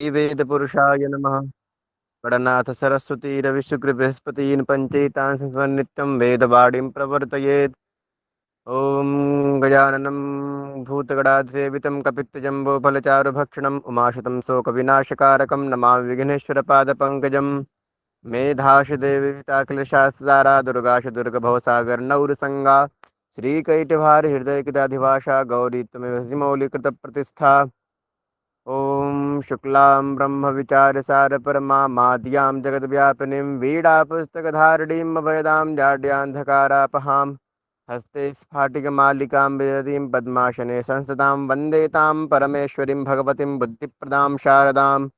वेदपुरुषाय नमः। गणनाथ सरस्वती रविशुक्र बृहस्पतीन् पञ्चैतान् नित्यं वेदवाणीं प्रवर्तयेत्। ॐ गजाननं भूतगणाधिसेवितं कपित्तजम्बोफलचारुभक्षणम् उमाशतं शोकविनाशकारकं नमामि विघ्नेश्वरपादपङ्कजं। मेधाशदेवीताखिलशास्त्रसारा दुर्गाश दुर्गभवसागरनौरसंगा श्रीकैटभारहृदयकिदाधिभाषा गौरी त्वमेव मौलिकृतप्रतिष्ठा। ॐ शुक्लां ब्रह्मविचारसारपरमा माद्यां जगद्व्यापिनीं वीडापुस्तकधारिणीं अभयदां जाड्यान्धकारापहां हस्ते स्फाटिकमालिकां विदतीं पद्मासने संसदां वन्दे तां परमेश्वरीं भगवतीं बुद्धिप्रदां शारदाम्।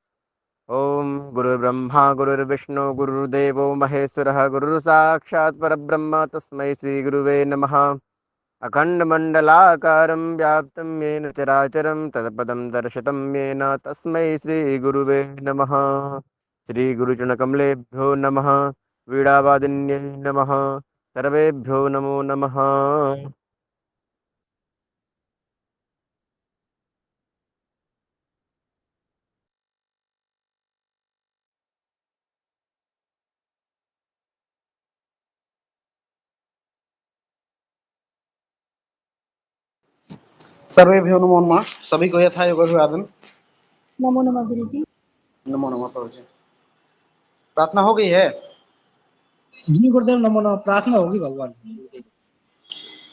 ॐ गुरुर्ब्रह्मा गुरुर्विष्णु गुरुर्देवो महेश्वरः गुरुर्साक्षात् परब्रह्म तस्मै श्रीगुरुवे नमः। अखण्डमण्डलाकारं व्याप्तं येन चराचरं तत्पदं दर्शितं येन तस्मै श्रीगुरुवे नमः। श्रीगुरुचरणकमलेभ्यो नमः। वीणावादिन्यै नमः। सर्वेभ्यो नमो नमः। सर्वेभ्यो नमो नमः। सभी को यथा योग अभिवादन। नमो नमः गुरु जी। नमो नमः प्रभु जी। प्रार्थना हो गई है? जी गुरुदेव नमो नमः। प्रार्थना होगी भगवान।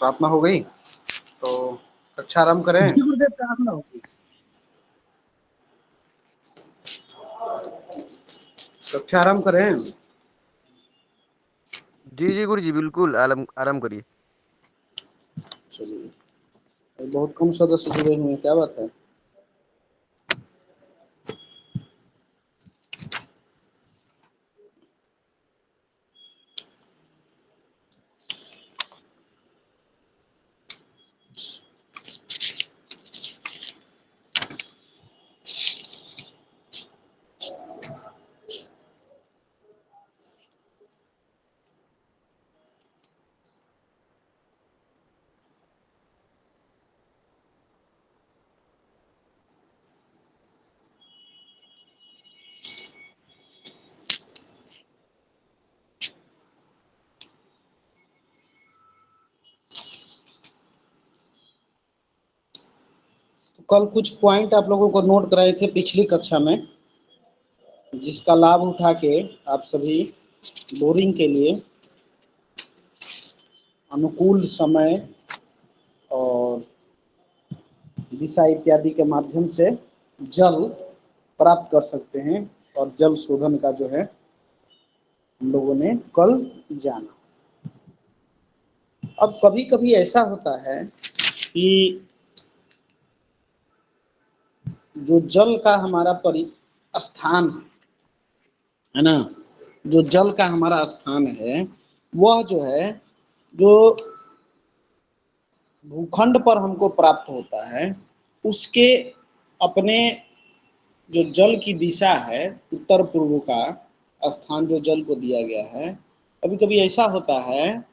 प्रार्थना हो गई तो कक्षा आरंभ करें। जी गुरुदेव प्रार्थना होगी। कक्षा आरंभ करें। जी जी गुरु जी बिल्कुल आराम करिए। चलिए, बहुत कम सदस्य जुड़े हुए हैं, क्या बात है? तो कल कुछ पॉइंट आप लोगों को नोट कराए थे पिछली कक्षा में, जिसका लाभ उठा के आप सभी बोरिंग के लिए अनुकूल समय और दिशा इत्यादि के माध्यम से जल प्राप्त कर सकते हैं। और जल शोधन का जो है हम लोगों ने कल जाना। अब कभी कभी ऐसा होता है कि जो जल का हमारा स्थान है ना, जो जल का हमारा स्थान है वह जो है, जो भूखंड पर हमको प्राप्त होता है, उसके अपने जो जल की दिशा है, उत्तर पूर्व का स्थान जो जल को दिया गया है, कभी कभी ऐसा होता है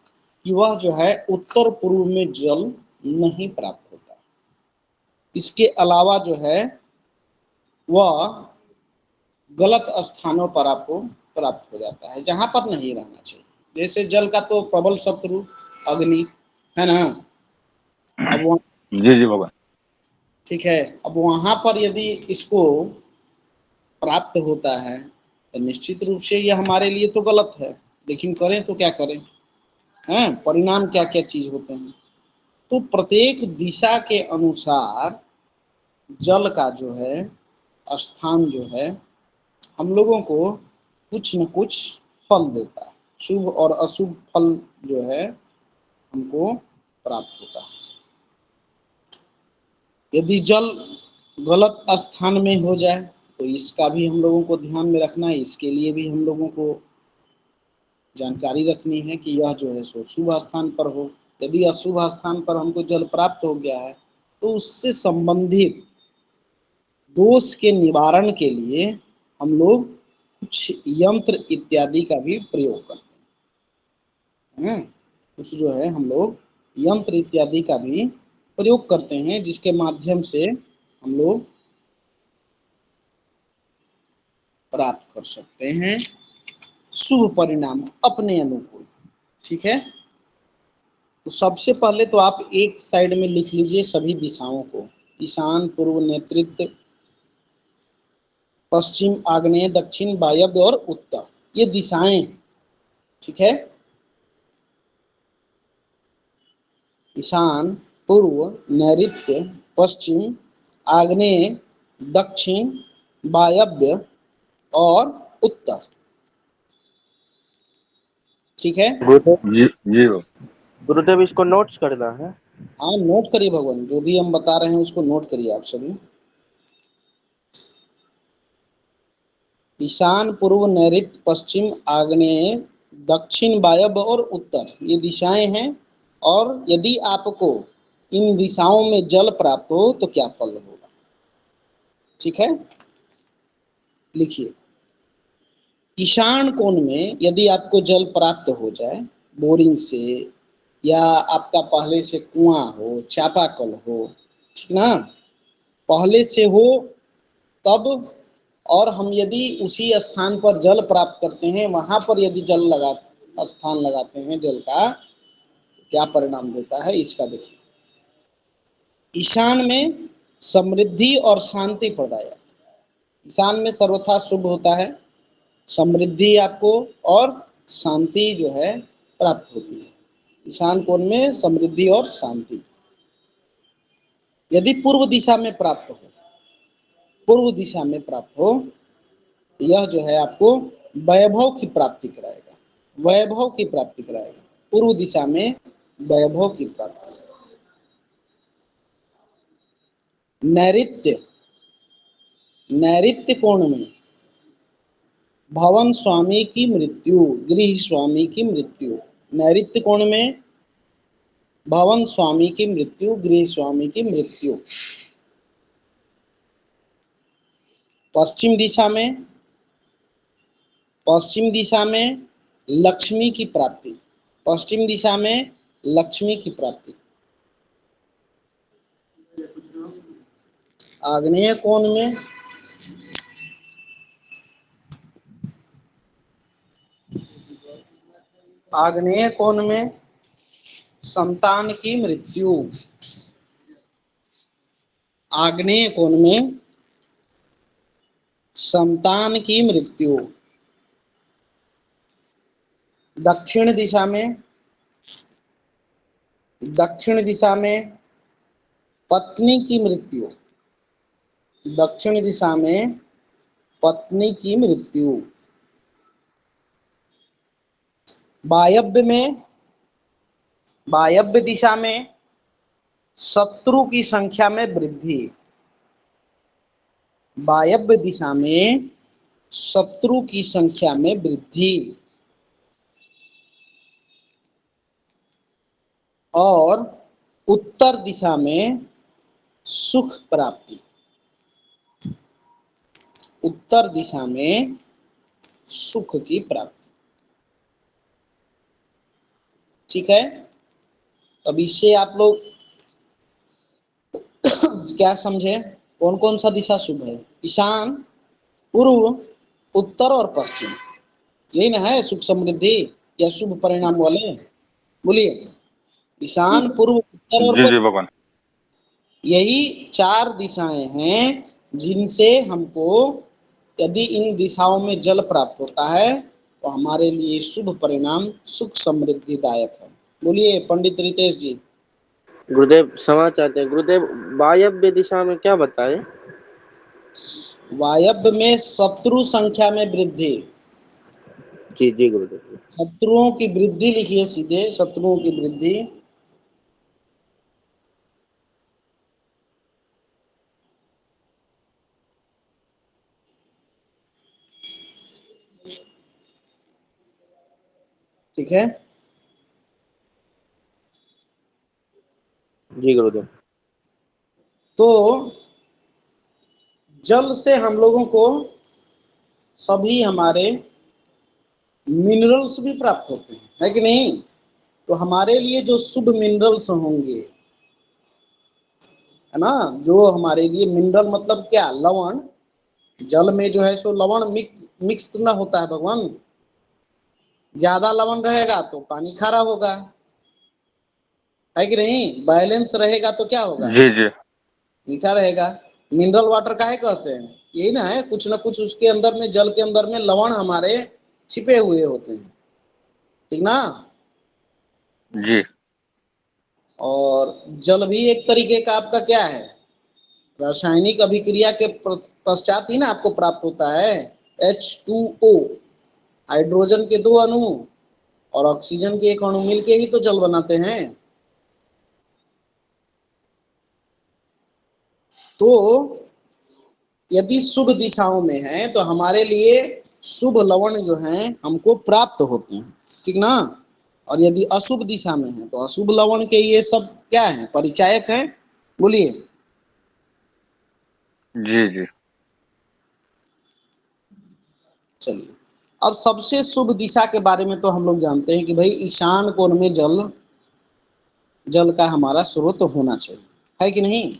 कि वह जो है उत्तर पूर्व में जल नहीं प्राप्त होता। इसके अलावा जो है वह गलत स्थानों पर आपको प्राप्त हो जाता है, जहां पर नहीं रहना चाहिए। जैसे जल का तो प्रबल शत्रु अग्नि है ना। अब वहाँ जी जी बाबा। ठीक है, अब वहां पर यदि इसको प्राप्त होता है तो निश्चित रूप से यह हमारे लिए तो गलत है, लेकिन करें तो क्या करें, हैं परिणाम क्या क्या चीज होते हैं। तो प्रत्येक दिशा के अनुसार जल का जो है स्थान जो है हम लोगों को कुछ न कुछ फल देता है। शुभ और अशुभ फल जो है हमको प्राप्त होता है। यदि जल गलत स्थान में हो जाए तो इसका भी हम लोगों को ध्यान में रखना है। इसके लिए भी हम लोगों को जानकारी रखनी है कि यह जो है सो शुभ स्थान पर हो। यदि अशुभ स्थान पर हमको जल प्राप्त हो गया है तो उससे संबंधित दोष के निवारण के लिए हम लोग कुछ यंत्र इत्यादि का भी प्रयोग करते हैं। कुछ जो है हम लोग यंत्र इत्यादि का भी प्रयोग करते हैं, जिसके माध्यम से हम लोग प्राप्त कर सकते हैं शुभ परिणाम अपने अनुकूल। ठीक है, तो सबसे पहले तो आप एक साइड में लिख लीजिए सभी दिशाओं को, ईशान, पूर्व, नैऋत्य, पश्चिम, आग्नेय, दक्षिण, वायव्य और उत्तर, ये दिशाएं हैं। ठीक है, ईशान, पूर्व, नैऋत्य, पश्चिम, आग्नेय, दक्षिण, वायव्य और उत्तर। ठीक है, गुरुदेव जी जी बाबा। गुरुदेव इसको नोट्स करना है। हाँ नोट करिए भगवान, जो भी हम बता रहे हैं उसको नोट करिए आप सभी। ईशान, पूर्व, नैऋत्य, पश्चिम, आग्नेय, दक्षिण, वायव्य और उत्तर, ये दिशाएं हैं। और यदि आपको इन दिशाओं में जल प्राप्त हो तो क्या फल होगा। ठीक है, लिखिए, ईशान कोण में यदि आपको जल प्राप्त हो जाए बोरिंग से, या आपका पहले से कुआं हो, चापाकल हो, ठीक ना, पहले से हो तब, और हम यदि उसी स्थान पर जल प्राप्त करते हैं, वहां पर यदि जल लगा स्थान लगाते हैं जल का, तो क्या परिणाम देता है इसका देखिए। ईशान में समृद्धि और शांति प्रदायक, ईशान में सर्वथा शुभ होता है, समृद्धि आपको और शांति जो है प्राप्त होती है। ईशान कोण में समृद्धि और शांति। यदि पूर्व दिशा में प्राप्त हो, पूर्व दिशा में प्राप्त हो, यह जो है आपको वैभव की प्राप्ति कराएगा, वैभव की प्राप्ति कराएगा। पूर्व दिशा में वैभव की प्राप्ति। नैऋत्य, नैऋत्य कोण में भवन स्वामी की मृत्यु, गृह स्वामी की मृत्यु। नैऋत्य कोण में भवन स्वामी की मृत्यु, गृह स्वामी की मृत्यु। पश्चिम दिशा में, पश्चिम दिशा में लक्ष्मी की प्राप्ति, पश्चिम दिशा में लक्ष्मी की प्राप्ति। आग्नेय कोण में आग्नेय कोण में संतान की मृत्यु, आग्नेय कोण में संतान की मृत्यु। दक्षिण दिशा में, दक्षिण दिशा में पत्नी की मृत्यु, दक्षिण दिशा में पत्नी की मृत्यु। वायव्य में, वायव्य दिशा में शत्रु की संख्या में वृद्धि, वायव्य दिशा में शत्रु की संख्या में वृद्धि। और उत्तर दिशा में सुख प्राप्ति, उत्तर दिशा में सुख की प्राप्ति। ठीक है, अब इससे आप लोग क्या समझे, कौन कौन सा दिशा शुभ है। ईशान, पूर्व, उत्तर और पश्चिम, यही ना है सुख समृद्धि या शुभ परिणाम वाले। बोलिए, ईशान, पूर्व, उत्तर और जी पश्चिम, जी भगवान। यही चार दिशाएं हैं जिनसे हमको यदि इन दिशाओं में जल प्राप्त होता है तो हमारे लिए शुभ परिणाम सुख समृद्धिदायक है। बोलिए पंडित रितेश जी। गुरुदेव क्षमा चाहते हैं गुरुदेव, वायव्य दिशा में क्या बताए। वायव्य में शत्रु संख्या में वृद्धि, जी जी गुरुदेव। शत्रुओं की वृद्धि लिखिए सीधे, शत्रुओं की वृद्धि। ठीक है, जी गुरुदेव। तो जल से हम लोगों को सभी हमारे मिनरल्स भी प्राप्त होते हैं, है कि नहीं। तो हमारे लिए जो शुभ मिनरल्स होंगे, है ना, जो हमारे लिए मिनरल मतलब क्या, लवण, जल में जो है सो लवण मिक्स ना होता है भगवान। ज्यादा लवण रहेगा तो पानी खारा होगा, है कि नहीं? बैलेंस रहेगा तो क्या होगा? जी जी। मीठा रहेगा। मिनरल वाटर काहे कहते हैं? यही ना है, कुछ ना कुछ उसके अंदर में, जल के अंदर में लवण हमारे छिपे हुए होते हैं, ठीक ना? जी और जल भी एक तरीके का आपका क्या है, रासायनिक अभिक्रिया के पश्चात ही ना आपको प्राप्त होता है। H2O, हाइड्रोजन के 2 अणु और ऑक्सीजन के 1 अणु मिलके ही तो जल बनाते हैं। तो यदि शुभ दिशाओं में है तो हमारे लिए शुभ लवण जो है हमको प्राप्त होते हैं, ठीक ना? और यदि अशुभ दिशा में है तो अशुभ लवण के ये सब क्या है, परिचायक है। बोलिए। जी जी। चलिए, अब सबसे शुभ दिशा के बारे में तो हम लोग जानते हैं कि भाई ईशान कोण में जल का हमारा स्रोत होना चाहिए, है कि नहीं?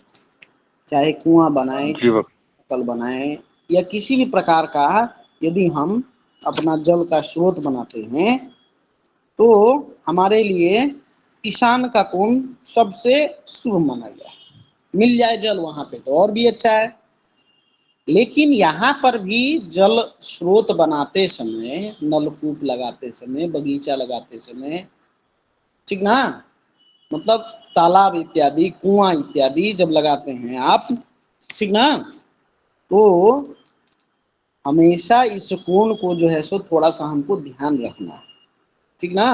चाहे कुआं बनाए, जी बाबा। कल बनाए, या किसी भी प्रकार का यदि हम अपना जल का स्रोत बनाते हैं तो हमारे लिए ईशान का कोण सबसे शुभ माना गया है। मिल जाए जल वहां पे तो और भी अच्छा है। लेकिन यहाँ पर भी जल स्रोत बनाते समय, नलकूप लगाते समय, बगीचा लगाते समय, ठीक ना, मतलब तालाब इत्यादि, कुआं इत्यादि जब लगाते हैं आप, ठीक ना, तो हमेशा इस कोण को जो है सो थोड़ा सा हमको ध्यान रखना है, ठीक ना?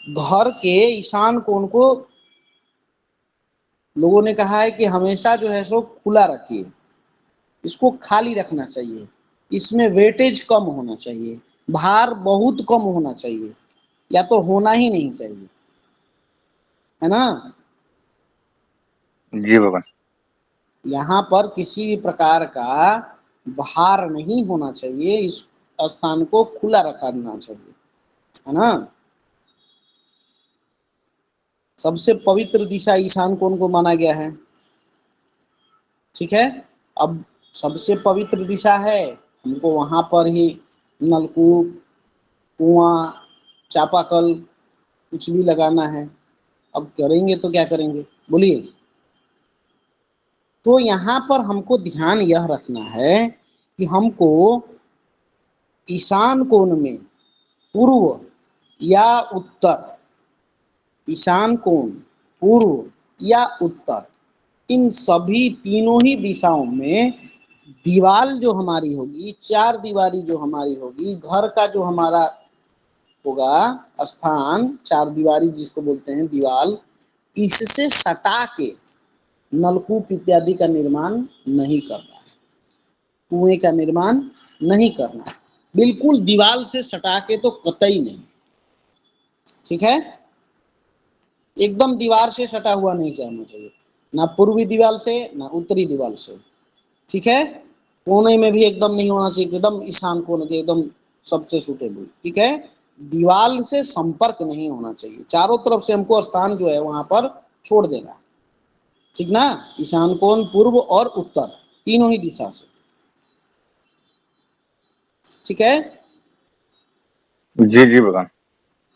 घर के ईशान कोण को लोगों ने कहा है कि हमेशा जो है सो खुला रखिए, इसको खाली रखना चाहिए, इसमें वेटेज कम होना चाहिए, भार बहुत कम होना चाहिए, या तो होना ही नहीं चाहिए, है ना? जी बाबा। यहाँ पर किसी भी प्रकार का भार नहीं होना चाहिए, इस स्थान को खुला रखना चाहिए, है ना? सबसे पवित्र दिशा ईशान कोण को माना गया है, ठीक है? अब सबसे पवित्र दिशा है, हमको वहां पर ही नलकूप, कुआं, चापाकल कुछ भी लगाना है। अब करेंगे तो क्या करेंगे, बोलिए? तो यहाँ पर हमको ध्यान यह रखना है कि हमको ईशान कोण में पूर्व या उत्तर, ईशान कोण, पूर्व या उत्तर, इन सभी तीनों ही दिशाओं में दीवाल जो हमारी होगी, चार दीवारी जो हमारी होगी, घर का जो हमारा होगा स्थान, चार दीवारी जिसको बोलते हैं दीवाल, इससे सटा के नलकूप इत्यादि का निर्माण नहीं करना है, कुएं का निर्माण नहीं करना है, बिल्कुल दीवाल से सटा के तो कतई नहीं, ठीक है? एकदम दीवार से सटा हुआ नहीं जाना चाहिए, ना पूर्वी दीवार से ना उत्तरी दीवार से, ठीक है? कोने में भी एकदम नहीं होना चाहिए, एकदम ईशान कोने के एकदम सबसे सुटेबल, ठीक है? दीवार से संपर्क नहीं होना चाहिए, चारों तरफ से हमको स्थान जो है वहां पर छोड़ देना, ठीक ना? ईशान कोण, पूर्व और उत्तर, तीनों ही दिशा से, ठीक है? जी जी बाबा।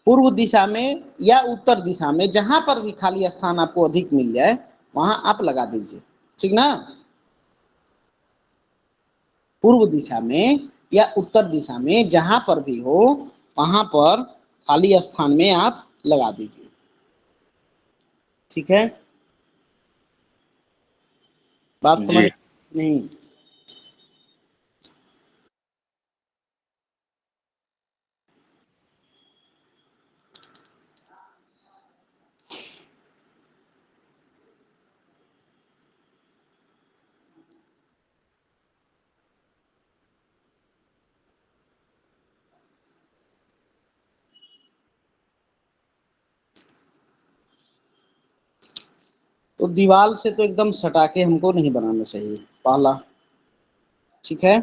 पूर्व दिशा में या उत्तर दिशा में जहां पर भी खाली स्थान आपको अधिक मिल जाए वहां आप लगा दीजिए, ठीक ना? पूर्व दिशा में या उत्तर दिशा में जहां पर भी हो वहां पर खाली स्थान में आप लगा दीजिए, ठीक है? बात समझ जी नहीं? तो दीवार से तो एकदम सटा के हमको नहीं बनाना चाहिए, पहला, ठीक है?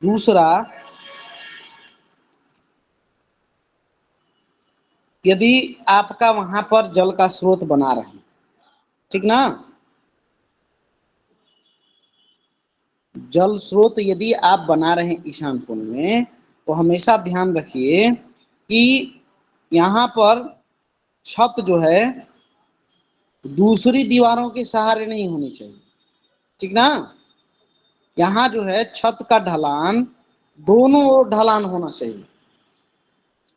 दूसरा, यदि आपका वहां पर जल का स्रोत बना रहे, ठीक ना, जल स्रोत यदि आप बना रहे हैं ईशान कोण में, तो हमेशा ध्यान रखिए कि यहाँ पर छत जो है दूसरी दीवारों के सहारे नहीं होनी चाहिए, ठीक ना। यहाँ जो है छत का ढलान दोनों ओर ढलान होना चाहिए,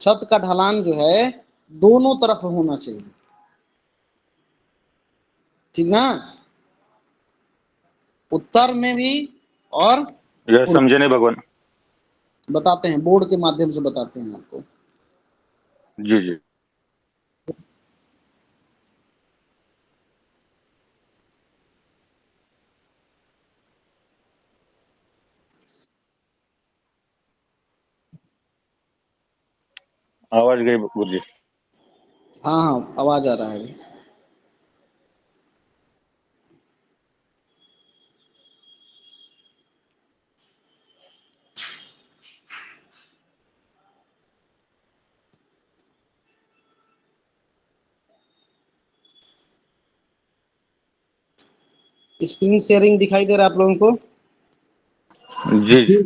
छत का ढलान जो है दोनों तरफ होना चाहिए, ठीक ना। उत्तर में भी और यह पूर्व। समझे नहीं भगवान। बताते हैं, बोर्ड के माध्यम से बताते हैं आपको। जी जी। आवाज गई गुरुजी। हाँ हाँ, आवाज आ रहा है। स्क्रीन शेयरिंग दिखाई दे रहा है आप लोगों को? जी जी।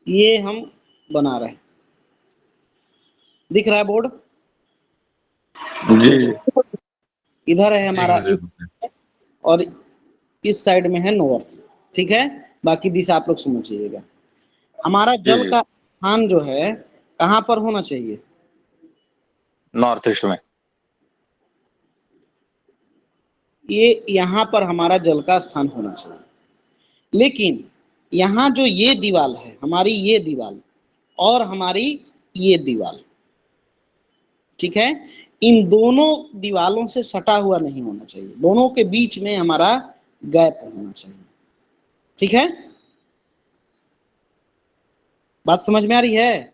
ये हम बना रहे हैं, दिख रहा है बोर्ड? जी जी। इधर है हमारा ईस्ट और इस साइड में है नॉर्थ, ठीक है। बाकी दिशा आप लोग समझिएगा। हमारा जी जल जी। का स्थान जो है कहाँ पर होना चाहिए? नॉर्थ ईस्ट में। ये यहाँ पर हमारा जल का स्थान होना चाहिए, लेकिन यहाँ जो ये दीवाल है, हमारी ये दीवाल और हमारी ये दीवाल, ठीक है, इन दोनों दीवालों से सटा हुआ नहीं होना चाहिए, दोनों के बीच में हमारा गैप होना चाहिए, ठीक है। बात समझ में आ रही है?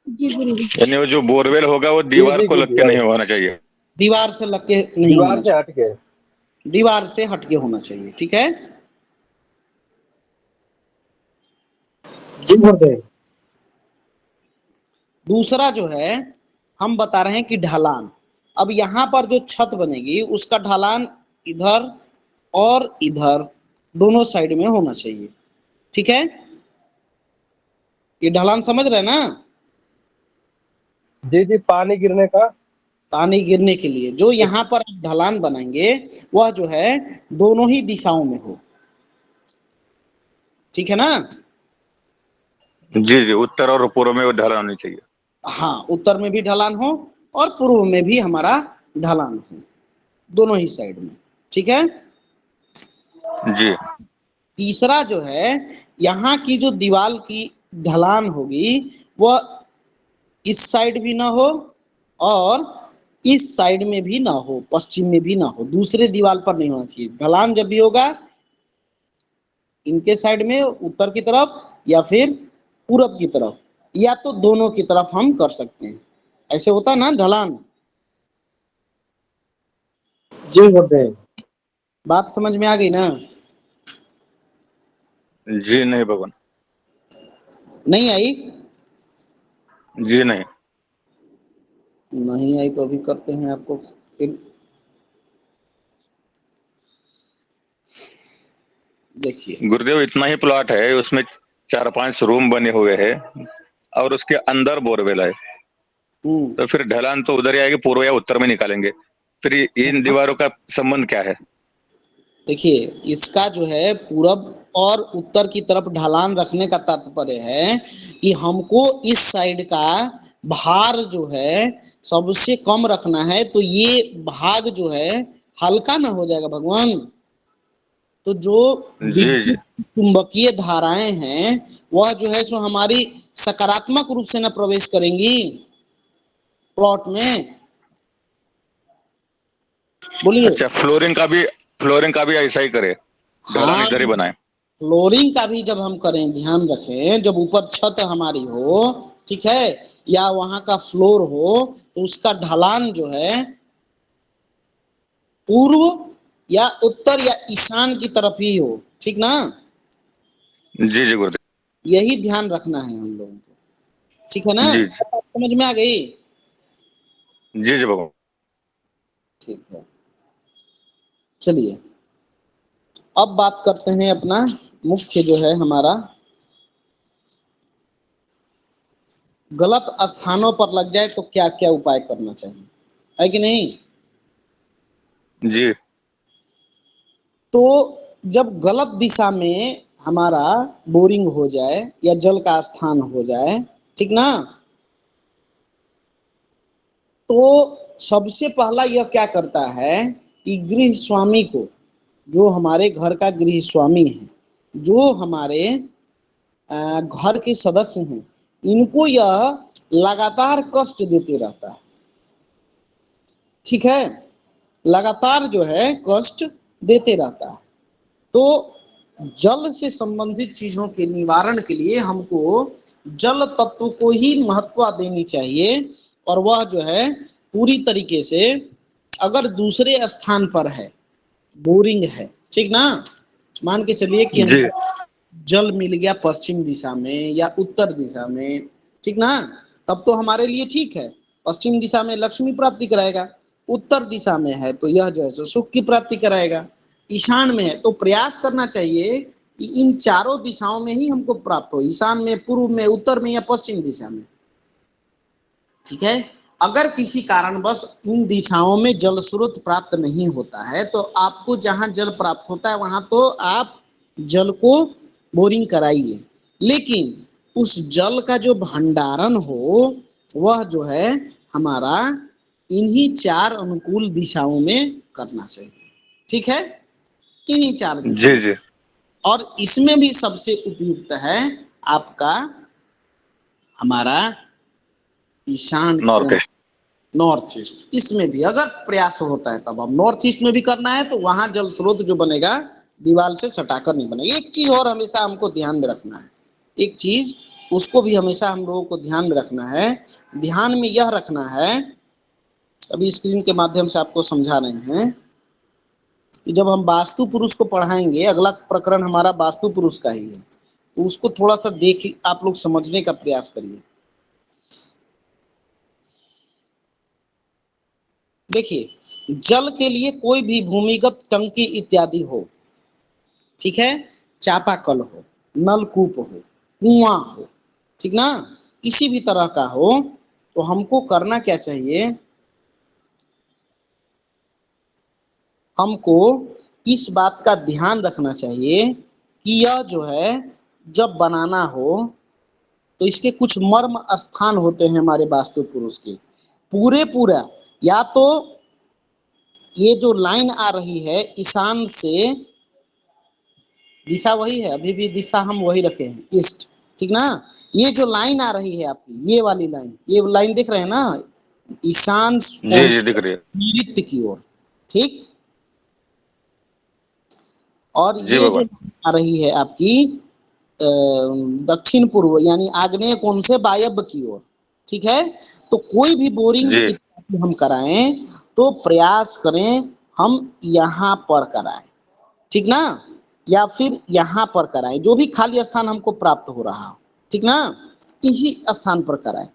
जी गुरु जी। यानी वो जो बोरवेल होगा वो दीवार को लग के नहीं होना चाहिए। दीवार से लग के नहीं होना चाहिए, हट के। दीवार से हटके होना चाहिए, ठीक है। जी गुरुदेव। दूसरा जो है हम बता रहे हैं कि ढलान। अब यहाँ पर जो छत बनेगी उसका ढलान इधर और इधर दोनों साइड में होना चाहिए, ठीक है। ये ढलान समझ रहे हैं ना? जी जी, पानी गिरने का। पानी गिरने के लिए जो यहाँ पर ढलान बनाएंगे वह जो है दोनों ही दिशाओं में हो, ठीक है ना। जी जी, उत्तर और पूर्व में वो ढलान होनी चाहिए। हाँ, उत्तर में भी ढलान हो और पूर्व में भी हमारा ढलान हो, दोनों ही साइड में, ठीक है। जी तीसरा जो है यहाँ की जो दीवार की ढलान होगी वह इस साइड भी ना हो और इस साइड में भी ना हो, पश्चिम में भी ना हो, दूसरे दीवार पर नहीं होना चाहिए। ढलान जब भी होगा इनके साइड में उत्तर की तरफ या फिर पूरब की तरफ या तो दोनों की तरफ हम कर सकते हैं, ऐसे होता है ना ढलान। जी गुरुदेव। बात समझ में आ गई ना? जी नहीं भगवान। नहीं आई? जी नहीं। नहीं आई तो अभी करते हैं आपको फिर, देखिए। गुरुदेव इतना ही प्लॉट है, उसमें 4-5 रूम बने हुए हैं और उसके अंदर बोरवेल है, तो फिर ढलान तो उधर ही आएगी, पूर्व या उत्तर में निकालेंगे, फिर इन दीवारों का संबंध क्या है? देखिए, इसका जो है पूरब और उत्तर की तरफ ढलान रखने का तात्पर्य है कि हमको इस साइड का भार जो है सबसे कम रखना है, तो ये भाग जो है हल्का ना हो जाएगा भगवान। तो जो जी जी। चुंबकीय धाराएं हैं वह जो है सो हमारी सकारात्मक रूप से न प्रवेश करेंगी प्लॉट में, बोलिए। अच्छा, फ्लोरिंग का भी ऐसा ही करे, ढलान हाँ, इधर ही बनाए। फ्लोरिंग का भी जब हम करें, ध्यान रखें, जब ऊपर छत हमारी हो, ठीक है, या वहां का फ्लोर हो, तो उसका ढलान जो है पूर्व या उत्तर या ईशान की तरफ ही हो, ठीक ना। जी जी गुरुदेव। यही ध्यान रखना है हम लोगों को, ठीक है ना। जी समझ में आ गई? जी जी भगवान। ठीक है, चलिए अब बात करते हैं अपना मुख्य जो है हमारा, गलत स्थानों पर लग जाए तो क्या क्या उपाय करना चाहिए, है कि नहीं। जी तो जब गलत दिशा में हमारा बोरिंग हो जाए या जल का स्थान हो जाए, ठीक ना, तो सबसे पहला यह क्या करता है कि गृह स्वामी को, जो हमारे घर का गृह स्वामी है, जो हमारे घर के सदस्य हैं, इनको यह लगातार कष्ट देते रहता है, ठीक है, लगातार जो है कष्ट देते रहता है। तो जल से संबंधित चीजों के निवारण के लिए हमको जल तत्व को ही महत्व देनी चाहिए, और वह जो है पूरी तरीके से, अगर दूसरे स्थान पर है, बोरिंग है, ठीक ना, मान के चलिए कि जी जल मिल गया पश्चिम दिशा में या उत्तर दिशा में, ठीक ना, तब तो हमारे लिए ठीक है। पश्चिम दिशा में लक्ष्मी प्राप्ति कराएगा, उत्तर दिशा में है तो यह जो है सो सुख की प्राप्ति कराएगा, ईशान में है तो प्रयास करना चाहिए कि इन चारों दिशाओं में ही हमको प्राप्त हो, ईशान में, पूर्व में, उत्तर में या पश्चिम दिशा में, ठीक है। अगर किसी कारणवश इन दिशाओं में जल स्रोत प्राप्त नहीं होता है, तो आपको जहां जल प्राप्त होता है वहां तो आप जल को बोरिंग कराइए, लेकिन उस जल का जो भंडारण हो वह जो है हमारा इन्हीं चार अनुकूल दिशाओं में करना चाहिए, ठीक है, इन्हीं चार दिशाओं। जी जी और इसमें भी सबसे उपयुक्त है आपका हमारा ईशान नॉर्थ कोण, ईस्ट। North east. इसमें भी अगर प्रयास होता है तब, अब नॉर्थ ईस्ट में भी करना है तो वहां जल स्रोत जो बनेगा दीवार से सटाकर नहीं बनेगा। एक चीज और हमेशा हमको ध्यान में रखना है, एक चीज उसको भी हमेशा हम लोगों को ध्यान में रखना है, ध्यान में यह रखना है, अभी स्क्रीन के माध्यम से आपको समझा रहे हैं कि जब हम वास्तु पुरुष को पढ़ाएंगे, अगला प्रकरण हमारा वास्तु पुरुष का ही है, तो उसको थोड़ा सा देख आप लोग समझने का प्रयास करिए। देखिए, जल के लिए कोई भी भूमिगत टंकी इत्यादि हो, ठीक है, चापाकल हो, नलकूप हो, कुआं हो, ठीक ना, किसी भी तरह का हो, तो हमको करना क्या चाहिए, हमको इस बात का ध्यान रखना चाहिए कि यह जो है जब बनाना हो तो इसके कुछ मर्म स्थान होते हैं हमारे वास्तु पुरुष के, पूरा, या तो ये जो लाइन आ रही है ईशान से, दिशा वही है, अभी भी दिशा हम वही रखे हैं ईस्ट, ठीक ना, ये जो लाइन आ रही है आपकी, ये वाली लाइन, ये लाइन देख रहे हैं ना, ईशान जी जी दिख रही है। नैऋत्य की ओर, ठीक, और जी ये जो भगवान। आ रही है आपकी दक्षिण पूर्व यानी आग्नेय कोण से वायव्य की ओर, ठीक है। तो कोई भी बोरिंग जी इत्यादि हम कराएं तो प्रयास करें हम यहाँ पर कराएं, ठीक ना, या फिर यहाँ पर कराएं, जो भी खाली स्थान हमको प्राप्त हो रहा हो, ठीक ना, इसी स्थान पर कराएं।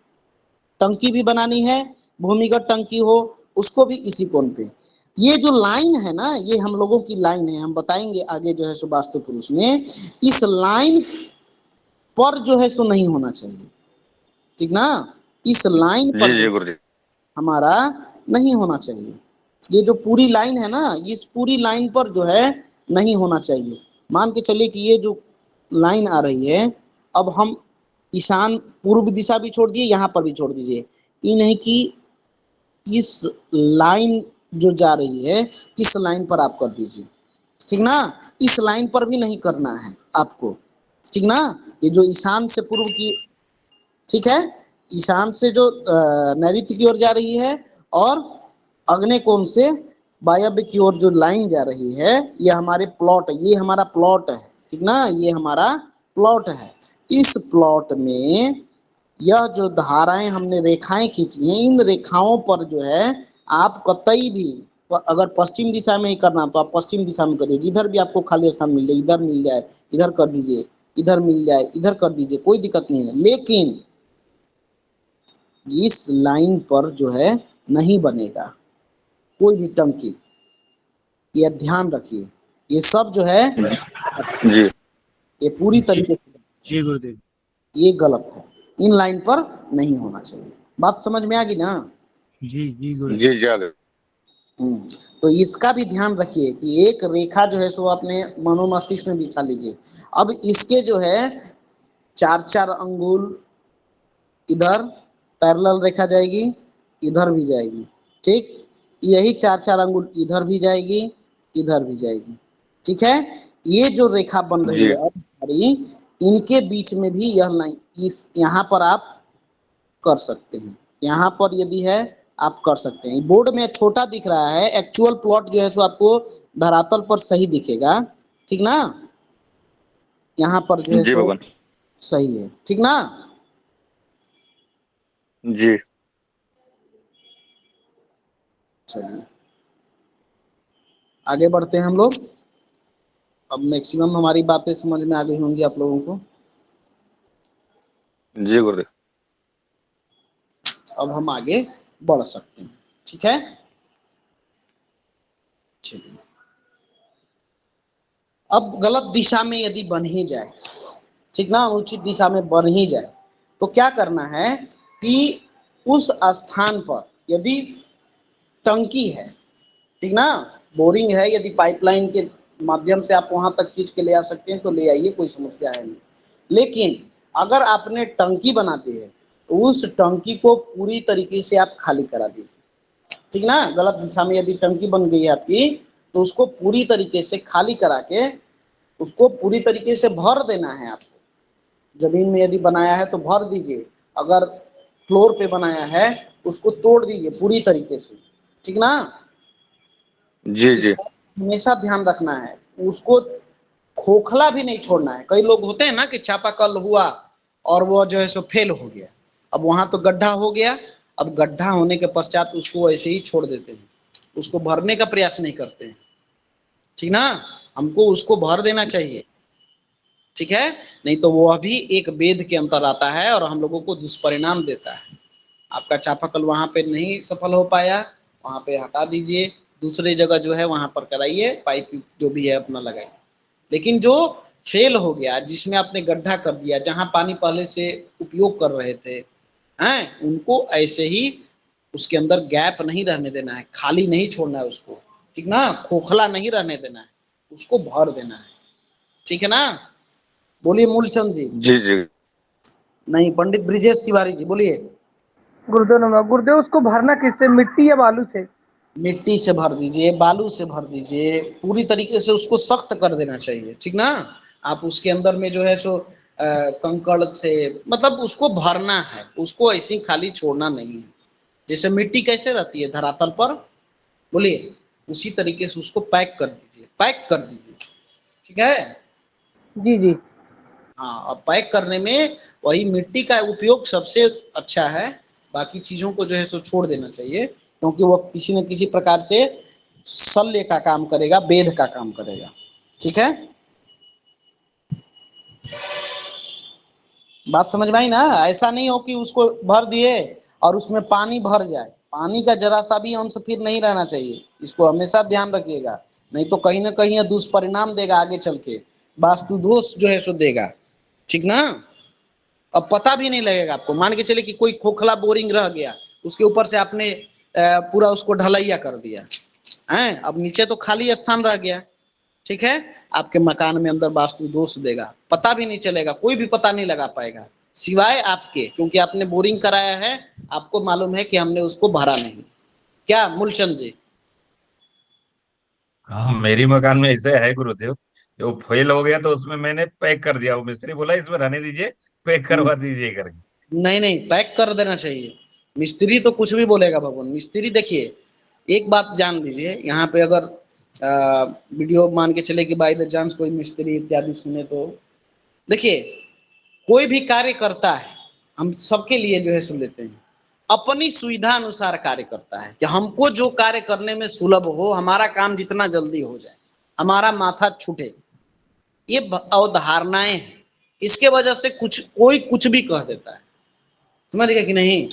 टंकी भी बनानी है, भूमिगत टंकी हो, उसको भी इसी कोण पे। ये जो लाइन है ना, ये हम लोगों की लाइन है, हम बताएंगे आगे जो है सो वास्तु पुरुष में, इस लाइन पर जो है सो नहीं होना चाहिए, ठीक ना, इस लाइन पर जी जो जी गुरु जी। हमारा नहीं होना चाहिए, ये जो पूरी लाइन है ना, इस पूरी लाइन पर जो है नहीं होना चाहिए। मान के चलिए कि ये जो लाइन आ रही है, अब हम ईशान पूर्व दिशा भी छोड़ दिए, यहाँ पर भी छोड़ दीजिए, ये नहीं कि इस लाइन जो जा रही है इस लाइन पर आप कर दीजिए, ठीक ना, इस लाइन पर भी नहीं करना है आपको, ठीक ना, ये जो ईशान से पूर्व की, ठीक है, ईशान से जो नैऋत्य की ओर जा रही है और अग्नि कोण से वायव्य की ओर जो लाइन जा रही है, ये हमारे प्लॉट है, ये हमारा प्लॉट है, ठीक ना, ये हमारा प्लॉट है। इस प्लॉट में यह जो धाराएं हमने रेखाएं खींची हैं, इन रेखाओं पर जो है आप कतई भी अगर पश्चिम दिशा में ही करना तो आप पश्चिम दिशा में करिए, जिधर भी आपको खाली स्थान मिल जाए, इधर मिल जाए इधर कर दीजिए, इधर मिल जाए इधर कर दीजिए, कोई दिक्कत नहीं है। लेकिन इस लाइन पर जो है नहीं बनेगा कोई भी टंकी, ये ध्यान रखिए। ये सब जो है जी ये पूरी तरीके से जी गुरुदेव। ये गलत है, इन लाइन पर नहीं होना चाहिए। बात समझ में आ गई ना? जी जी गुरुदेव। जी जी आ गए। तो इसका भी ध्यान रखिए कि एक रेखा जो है सो अपने मनोमस्तिष्क में बिछा लीजिए। अब इसके जो है 4-4 अंगुल इधर पैरेलल रेखा जाएगी, इधर भी जाएगी, ठीक, यही 4-4 अंगुल इधर भी जाएगी, इधर भी जाएगी, ठीक है। ये जो रेखा बन रही है हमारी, इनके बीच में भी यह लाइन, इस यहाँ पर आप कर सकते हैं, यहाँ पर यदि है आप कर सकते हैं। बोर्ड में छोटा दिख रहा है, एक्चुअल प्लॉट जो है सो आपको धरातल पर सही दिखेगा, ठीक ना, यहाँ पर जो है जी सो भगवान सही है, ठीक ना। जी। चलिए आगे बढ़ते हैं हम लोग। अब मैक्सिमम हमारी बातें समझ में आ गई होंगी आप लोगों को। जी गुरुदेव। अब हम आगे बढ़ सकते हैं, ठीक है। चलिए, अब गलत दिशा में यदि बन ही जाए, ठीक ना, अनुचित दिशा में बन ही जाए तो क्या करना है कि उस स्थान पर यदि टंकी है, ठीक ना, बोरिंग है, यदि पाइपलाइन के माध्यम से आप वहां तक खींच के ले आ सकते हैं तो ले आइए, कोई समस्या है नहीं। लेकिन अगर आपने टंकी बना दी है तो उस टंकी को पूरी तरीके से आप खाली करा दीजिए, ठीक ना। गलत दिशा में यदि टंकी बन गई है आपकी तो उसको पूरी तरीके से खाली करा के उसको पूरी तरीके से भर देना है आपको। जमीन में यदि बनाया है तो भर दीजिए, अगर फ्लोर पे बनाया है उसको तोड़ दीजिए पूरी तरीके से, ठीक ना। जी जी। हमेशा ध्यान रखना है, उसको खोखला भी नहीं छोड़ना है। कई लोग होते हैं ना कि चापाकल हुआ और वो जो है सो फेल हो गया, अब वहां तो गड्ढा हो गया, अब गड्ढा होने के पश्चात उसको ऐसे ही छोड़ देते हैं, उसको भरने का प्रयास नहीं करते हैं, ठीक ना। हमको उसको भर देना चाहिए, ठीक है, नहीं तो वो अभी एक वेद के अंतर आता है और हम लोगों को दुष्परिणाम देता है। आपका चापाकल वहां पे नहीं सफल हो पाया, वहां पे हटा दीजिए, दूसरे जगह जो है वहां पर कराइए, पाइप जो भी है अपना लगाइए। लेकिन जो फेल हो गया, जिसमें आपने गड्ढा कर दिया, जहां पानी पहले से उपयोग कर रहे थे हैं, उनको ऐसे ही उसके अंदर गैप नहीं रहने देना है, खाली नहीं छोड़ना है उसको, ठीक ना, खोखला नहीं रहने देना है, उसको भर देना है, ठीक है ना। बोलिए मूलचंद जी। जी जी। नहीं, पंडित ब्रिजेश तिवारी जी बोलिए। गुरुदेव नमः। गुरुदेव उसको भरना किससे, मिट्टी या बालू से? मिट्टी से भर दीजिए, बालू से भर दीजिए, पूरी तरीके से उसको सख्त कर देना चाहिए, ठीक ना। आप उसके अंदर में जो है सो कंकड़ से मतलब उसको भरना है, उसको ऐसे ही खाली छोड़ना नहीं है। जैसे मिट्टी कैसे रहती है धरातल पर, बोलिए, उसी तरीके से उसको पैक कर दीजिए, पैक कर दीजिए, ठीक है। जी जी। हाँ, अब पैक करने में वही मिट्टी का उपयोग सबसे अच्छा है, बाकी चीजों को जो है सो छोड़ देना चाहिए, क्योंकि वो किसी न किसी प्रकार से शल्य का काम करेगा, वेद का काम करेगा, ठीक है। बात समझ में आई ना। ऐसा नहीं हो कि उसको भर दिए और उसमें पानी भर जाए, पानी का जरा सा भी अंश फिर नहीं रहना चाहिए, इसको हमेशा ध्यान रखिएगा, नहीं तो कहीं ना कहीं यह दुष्परिणाम देगा आगे चल के, वास्तु दोष जो है सो देगा, ठीक ना। अब पता भी नहीं लगेगा आपको, मान के चले कि कोई खोखला बोरिंग रह गया, उसके ऊपर से आपने पूरा उसको ढलैया कर दिया है, अब नीचे तो खाली स्थान रह गया, ठीक है, आपके मकान में अंदर वास्तु दोष देगा, पता भी नहीं चलेगा, कोई भी पता नहीं लगा पाएगा सिवाय आपके, क्योंकि आपने बोरिंग कराया है, आपको मालूम है कि हमने उसको भरा नहीं। क्या मूलचंद जी? हाँ, मेरी मकान में ऐसे है गुरुदेव, जो फेल हो गया तो उसमें मैंने पैक कर दिया, वो मिस्त्री बोला इसमें रहने दीजिए, पैक करवा दीजिए करके। नहीं नहीं, पैक कर देना चाहिए। मिस्त्री तो कुछ भी बोलेगा भगवान, मिस्त्री देखिए, एक बात जान लीजिए, यहाँ पे अगर वीडियो मान के चले कि बाय द चांस कोई मिस्त्री इत्यादि सुने तो देखिए, कोई भी कार्य करता है, हम सबके लिए जो है सुन लेते हैं, अपनी सुविधा अनुसार कार्य करता है कि हमको जो कार्य करने में सुलभ हो, हमारा काम जितना जल्दी हो जाए, हमारा माथा छूटे, ये अवधारणाएं हैं। इसके वजह से कोई कुछ भी कह देता है, समझ गए कि नहीं?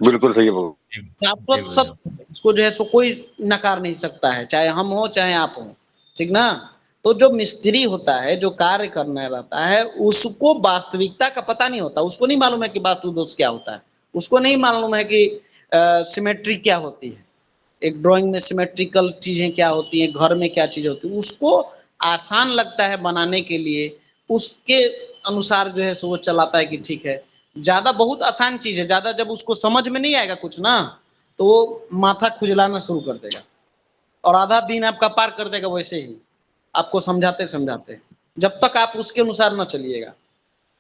बिल्कुल सही है बाबू। शाश्वत सत्य, इसको जो है सो कोई नकार नहीं सकता है, चाहे हम हो चाहे आप हो, ठीक ना? तो जो मिस्त्री होता है, जो कार्य करने रहता है, उसको वास्तविकता का पता नहीं होता, उसको नहीं मालूम है कि वास्तु दोष क्या होता है, उसको नहीं मालूम है कि सिमेट्री क्या होती है, एक ड्राइंग में सिमेट्रिकल चीजें क्या होती हैं, घर में क्या चीज होती है, उसको आसान लगता है बनाने के लिए, उसके अनुसार जो है सो वो चलाता है कि ठीक है। ज्यादा बहुत आसान चीज है, ज्यादा जब उसको समझ में नहीं आएगा कुछ ना, तो वो माथा खुजलाना शुरू कर देगा और आधा दिन आपका पार कर देगा वैसे ही, आपको समझाते समझाते, जब तक आप उसके अनुसार ना चलिएगा,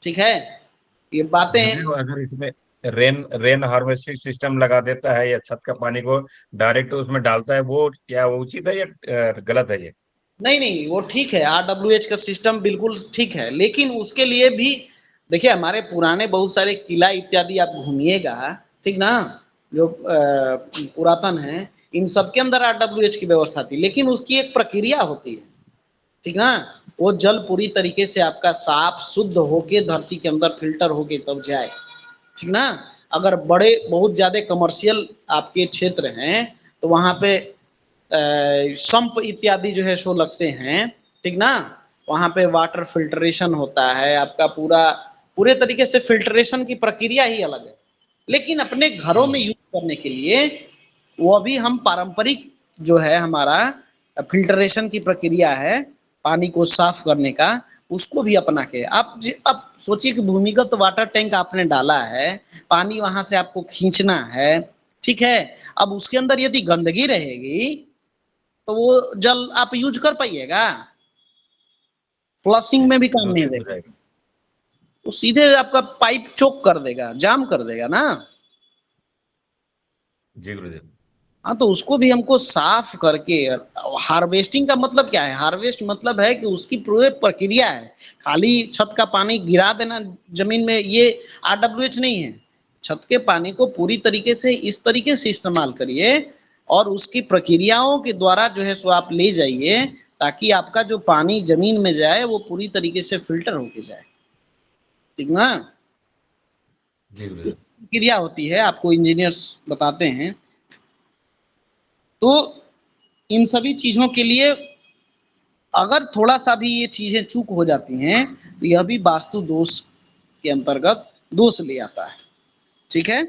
ठीक है? ये बातें अगर इसमें रेन हार्वेस्टिंग सिस्टम लगा देता है या छत का पानी को डायरेक्ट उसमें डालता है, वो क्या वो उचित है या गलत है ये? नहीं नहीं, वो ठीक है, RWH का सिस्टम बिल्कुल ठीक है, लेकिन उसके लिए भी देखिए, हमारे पुराने बहुत सारे किला इत्यादि आप घूमिएगा, ठीक ना, जो पुरातन है, इन सब के अंदर RWH की व्यवस्था थी, लेकिन उसकी एक प्रक्रिया होती है, ठीक ना? वो जल पूरी तरीके से आपका साफ शुद्ध होके धरती के अंदर फिल्टर होके तब जाए, ठीक ना? अगर बड़े बहुत ज्यादा कमर्शियल आपके क्षेत्र हैं तो वहां पे संप इत्यादि जो है सो लगते हैं, ठीक ना? वहां पे वाटर फिल्ट्रेशन होता है, आपका पूरे तरीके से फिल्ट्रेशन की प्रक्रिया ही अलग है। लेकिन अपने घरों में यूज करने के लिए वो भी हम पारंपरिक जो है हमारा फिल्ट्रेशन की प्रक्रिया है, पानी को साफ करने का, उसको भी अपना के आप अब सोचिए कि भूमिगत वाटर टैंक आपने डाला है, पानी वहां से आपको खींचना है, ठीक है? अब उसके अंदर यदि गंदगी रहेगी तो वो जल आप यूज कर पाइएगा? फ्लशिंग में भी काम नहीं देगा, वो सीधे आपका पाइप चोक कर देगा, जाम कर देगा ना। जी गुरुदेव। हाँ, तो उसको भी हमको साफ करके, हार्वेस्टिंग का मतलब क्या है? हार्वेस्ट मतलब है कि उसकी पूरी प्रक्रिया है, खाली छत का पानी गिरा देना जमीन में, ये RWH नहीं है। छत के पानी को पूरी तरीके से इस तरीके से इस्तेमाल करिए और उसकी प्रक्रियाओं के द्वारा जो है सो आप ले जाइए, ताकि आपका जो पानी जमीन में जाए वो पूरी तरीके से फिल्टर होके जाए, ठीक ना? प्रक्रिया होती है, आपको इंजीनियर्स बताते हैं। तो इन सभी चीजों के लिए अगर थोड़ा सा भी ये चीजें चूक हो जाती हैं तो यह भी वास्तु दोष के अंतर्गत दोष ले आता है, ठीक है?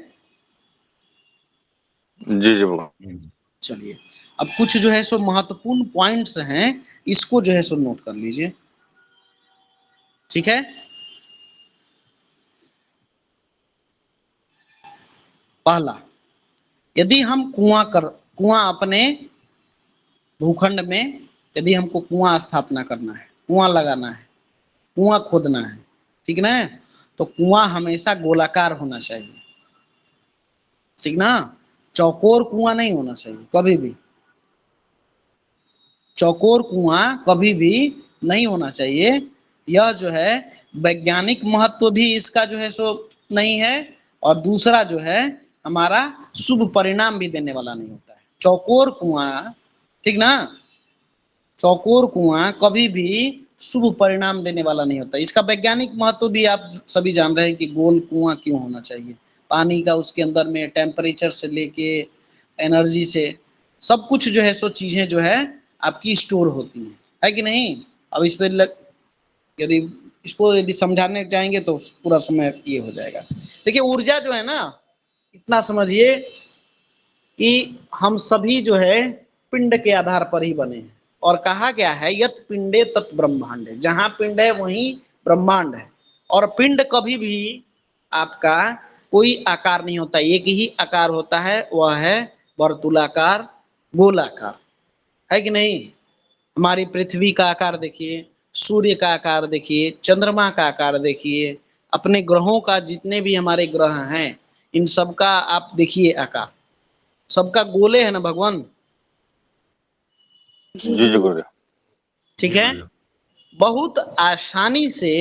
जी जी बाबू। चलिए, अब कुछ जो है सो महत्वपूर्ण पॉइंट्स हैं, इसको जो है सो नोट कर लीजिए, ठीक है? पहला, यदि हम कुआं अपने भूखंड में, यदि हमको कुआं स्थापना करना है, कुआं लगाना है, कुआं खोदना है, ठीक ना? तो कुआं हमेशा गोलाकार होना चाहिए, ठीक ना? चौकोर कुआं नहीं होना चाहिए कभी भी, चौकोर कुआं कभी भी नहीं होना चाहिए। यह जो है वैज्ञानिक महत्व भी इसका जो है सो नहीं है, और दूसरा जो है हमारा शुभ परिणाम भी देने वाला नहीं होता है चौकोर कुआं, ठीक ना? चौकोर कुआं कभी भी शुभ परिणाम देने वाला नहीं होता। इसका वैज्ञानिक महत्व भी आप सभी जान रहे हैं कि गोल कुआं क्यों होना चाहिए। पानी का उसके अंदर में टेम्परेचर से लेके एनर्जी से सब कुछ जो है सो चीजें जो है आपकी स्टोर होती है कि नहीं? अब इस पर यदि इसको यदि समझाने जाएंगे तो पूरा समय ये हो जाएगा। देखिए, ऊर्जा जो है ना, इतना समझिए कि हम सभी जो है पिंड के आधार पर ही बने हैं, और कहा गया है यत पिंडे तत् ब्रह्मांड है, जहां पिंड है वहीं ब्रह्मांड है। और पिंड कभी भी आपका कोई आकार नहीं होता, एक ही आकार होता है, वह है वर्तुलाकार, गोलाकार, है कि नहीं? हमारी पृथ्वी का आकार देखिए, सूर्य का आकार देखिए, चंद्रमा का आकार देखिए, अपने ग्रहों का, जितने भी हमारे ग्रह हैं इन सब का आप देखिए आकार, सबका गोले है ना भगवान, जी जी गुरुदेव। ठीक है, बहुत आसानी से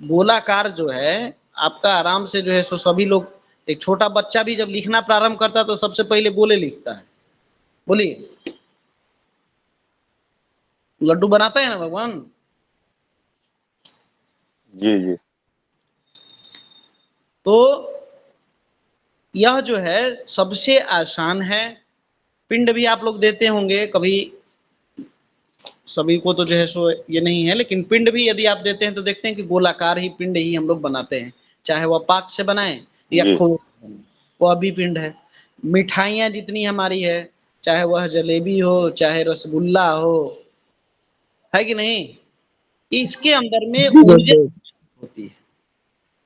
गोलाकार जो है आपका आराम से जो है सो सभी लोग, एक छोटा बच्चा भी जब लिखना प्रारंभ करता है तो सबसे पहले गोले लिखता है। बोलिए, लड्डू बनाते हैं ना भगवान। जी जी। तो यह जो है सबसे आसान है। पिंड भी आप लोग देते होंगे कभी, सभी को तो जो है सो ये नहीं है, लेकिन पिंड भी यदि आप देते हैं तो देखते हैं कि गोलाकार ही पिंड ही हम लोग बनाते हैं, चाहे वह पाक से बनाएं या जी। खो, वह भी पिंड है। मिठाइयाँ जितनी हमारी है, चाहे वह जलेबी हो चाहे रसगुल्ला हो, है कि नहीं, इसके अंदर में ऊर्जा होती है,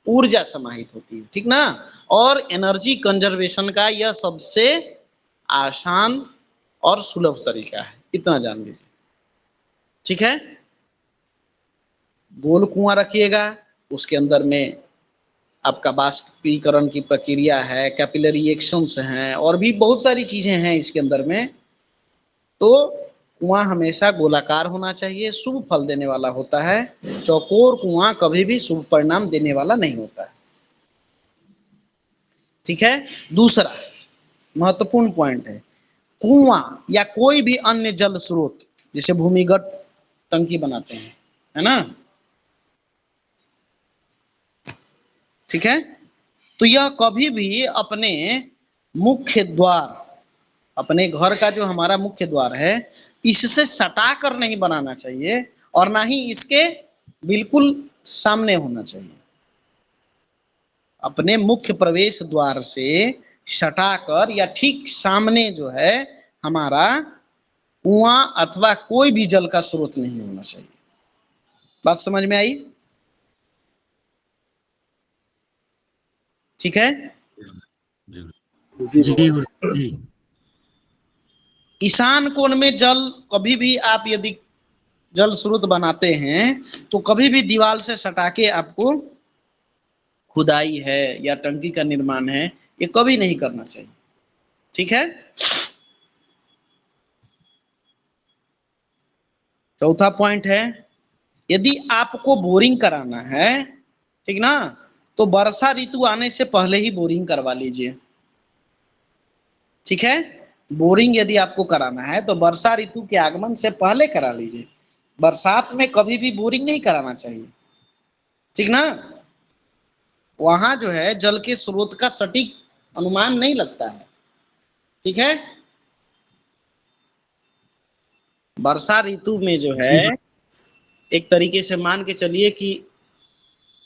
ऊर्जा समाहित होती है, ठीक ना। और एनर्जी कंजर्वेशन का यह सबसे आसान और सुलभ तरीका है, इतना जान लीजिए। ठीक है, गोल कुआं रखिएगा, उसके अंदर में आपका बाष्पीकरण की प्रक्रिया है, कैपिलरी एक्शंस हैं, और भी बहुत सारी चीजें हैं इसके अंदर में। तो कुआं हमेशा गोलाकार होना चाहिए, शुभ फल देने वाला होता है। चौकोर कुआं कभी भी शुभ परिणाम देने वाला नहीं होता है। ठीक है, दूसरा महत्वपूर्ण पॉइंट है, कुआं या कोई भी अन्य जल स्रोत, जैसे भूमिगत टंकी बनाते हैं, है ना, ठीक है, तो यह कभी भी अपने मुख्य द्वार, अपने घर का जो हमारा मुख्य द्वार है, इससे सटा कर नहीं बनाना चाहिए, और ना ही इसके बिल्कुल सामने होना चाहिए। अपने मुख्य प्रवेश द्वार से सटाकर या ठीक सामने जो है हमारा कुआं अथवा कोई भी जल का स्रोत नहीं होना चाहिए। बात समझ में आई? ठीक है, जी जी। ईशान कोण में जल कभी भी आप यदि जल स्रोत बनाते हैं तो कभी भी दीवार से सटा के आपको खुदाई है या टंकी का निर्माण है, ये कभी नहीं करना चाहिए। ठीक है, चौथा पॉइंट है, यदि आपको बोरिंग कराना है, ठीक ना, तो वर्षा ऋतु आने से पहले ही बोरिंग करवा लीजिए। ठीक है, बोरिंग यदि आपको कराना है तो वर्षा ऋतु के आगमन से पहले करा लीजिए। बरसात में कभी भी बोरिंग नहीं कराना चाहिए, ठीक ना, वहां जो है जल के स्रोत का सटीक अनुमान नहीं लगता है। ठीक है, वर्षा ऋतु में जो है एक तरीके से मान के चलिए कि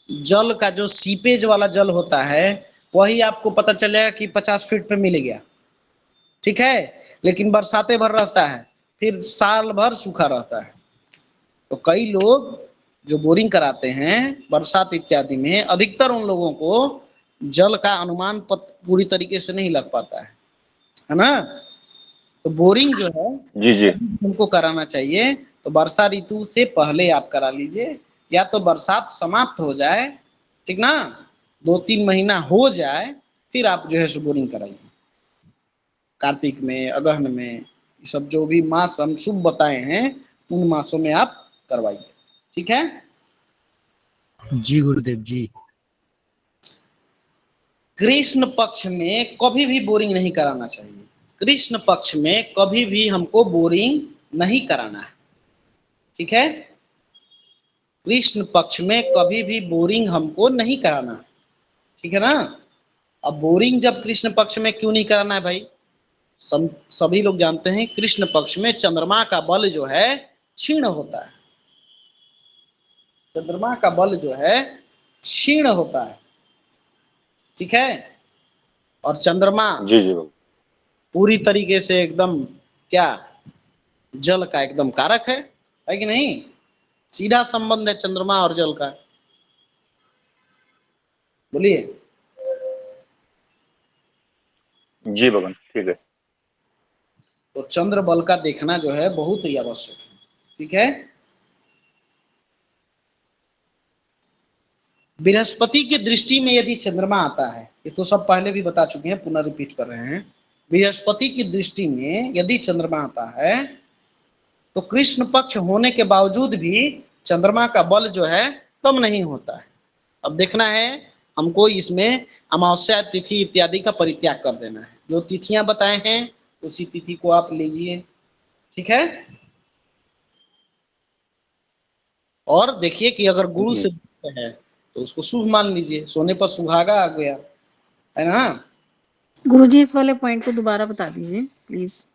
जल का जो सीपेज वाला जल होता है वही आपको पता चलेगा कि 50 फीट पे मिल गया। ठीक है, लेकिन बरसाते भर रहता है, फिर साल भर सूखा रहता है। तो कई लोग जो बोरिंग कराते हैं बरसात इत्यादि में, अधिकतर उन लोगों को जल का अनुमान पूरी तरीके से नहीं लग पाता है ना। तो बोरिंग जो है जी जी। उनको कराना चाहिए तो वर्षा ऋतु से पहले आप करा लीजिए, या तो बरसात समाप्त हो जाए, ठीक ना, 2-3 महीना हो जाए, फिर आप जो है बोरिंग कराइए। कार्तिक में, अगहन में, ये सब जो भी मास हम शुभ बताए हैं उन मासों में आप करवाइए। ठीक है, जी गुरुदेव जी। कृष्ण पक्ष में कभी भी बोरिंग नहीं कराना चाहिए। कृष्ण पक्ष में कभी भी हमको बोरिंग नहीं कराना है। ठीक है, कृष्ण पक्ष में कभी भी बोरिंग हमको नहीं कराना, ठीक है ना। अब बोरिंग जब कृष्ण पक्ष में क्यों नहीं कराना है भाई, सभी लोग जानते हैं कृष्ण पक्ष में चंद्रमा का बल जो है क्षीण होता है। चंद्रमा का बल जो है क्षीण होता है, ठीक है, और चंद्रमा जी जी पूरी तरीके से एकदम क्या, जल का एकदम कारक है कि नहीं, सीधा संबंध है चंद्रमा और जल का। बोलिए, जी भगवान, ठीक है। तो चंद्र बल का देखना जो है बहुत ही आवश्यक है। ठीक है, बृहस्पति की दृष्टि में यदि चंद्रमा आता है, ये तो सब पहले भी बता चुके हैं, पुनः रिपीट कर रहे हैं, बृहस्पति की दृष्टि में यदि चंद्रमा आता है तो कृष्ण पक्ष होने के बावजूद भी चंद्रमा का बल जो है कम नहीं होता है। अब देखना है हमको इसमें अमावस्या तिथि इत्यादि का परित्याग कर देना है। जो तिथियां बताए हैं उसी तिथि को आप लीजिए, ठीक है। और देखिए कि अगर गुरु से है तो उसको शुभ मान लीजिए, सोने पर सुहागा आ गया, है ना। गुरुजी इस वाले पॉइंट को दोबारा बता दीजिए प्लीज।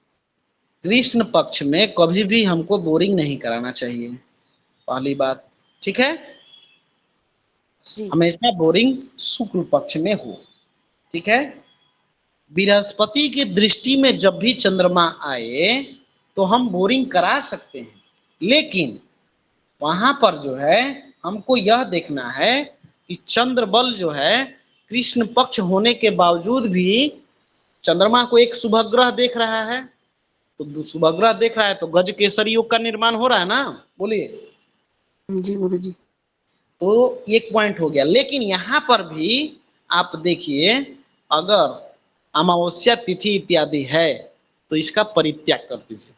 कृष्ण पक्ष में कभी भी हमको बोरिंग नहीं कराना चाहिए, पहली बात, ठीक है। हमेशा बोरिंग शुक्ल पक्ष में हो, ठीक है। बृहस्पति की दृष्टि में जब भी चंद्रमा आए तो हम बोरिंग करा सकते हैं, लेकिन वहां पर जो है हमको यह देखना है कि चंद्र बल जो है कृष्ण पक्ष होने के बावजूद भी चंद्रमा को एक शुभग्रह देख रहा है, तो शुभग्रह देख रहा है तो गज केसरी योग का निर्माण हो रहा है ना, बोलिए। जी गुरुजी। तो एक पॉइंट हो गया। लेकिन यहां पर भी आप देखिए, अगर अमावस्या तिथि इत्यादि है तो इसका परित्याग कर दीजिए।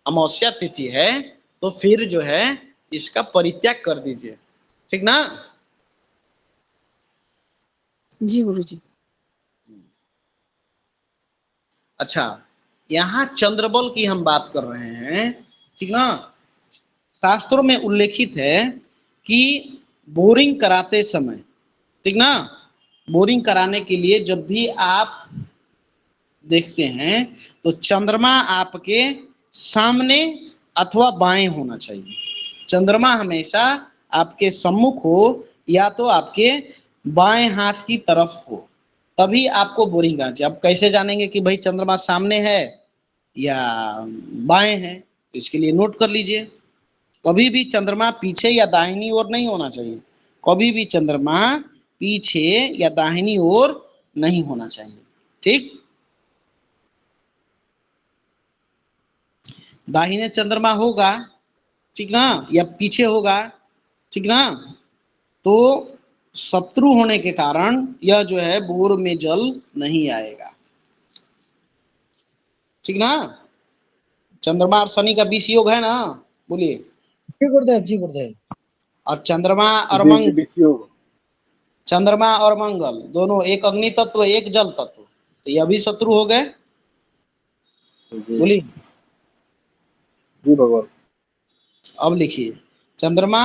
अमावस्या तिथि है तो फिर जो है इसका परित्याग कर दीजिए, ठीक ना। जी गुरुजी। अच्छा, यहाँ चंद्रबल की हम बात कर रहे हैं, ठीक ना। शास्त्रों में उल्लेखित है कि बोरिंग कराते समय, ठीक ना, बोरिंग कराने के लिए जब भी आप देखते हैं तो चंद्रमा आपके सामने अथवा बाएं होना चाहिए। चंद्रमा हमेशा आपके सम्मुख हो या तो आपके बाएं हाथ की तरफ हो, तभी आपको बोरिंग आना चाहिए। अब कैसे जानेंगे कि भाई चंद्रमा सामने है या बाएं है, तो इसके लिए नोट कर लीजिए, कभी भी चंद्रमा पीछे या दाहिनी ओर नहीं होना चाहिए। कभी भी चंद्रमा पीछे या दाहिनी ओर नहीं होना चाहिए, ठीक। दाहिने चंद्रमा होगा, ठीक ना, या पीछे होगा, ठीक ना, तो शत्रु होने के कारण यह जो है बोर में जल नहीं आएगा, ठीक ना। चंद्रमा और शनि का 20 योग है ना, बोलिए। जी गुरुदेव, जी गुरुदेव। और चंद्रमा और मंगल, चंद्रमा और मंगल दोनों एक अग्नि तत्व एक जल तत्व, तो यह भी शत्रु हो गए, बोलिए। जी भगवान। अब लिखिए, चंद्रमा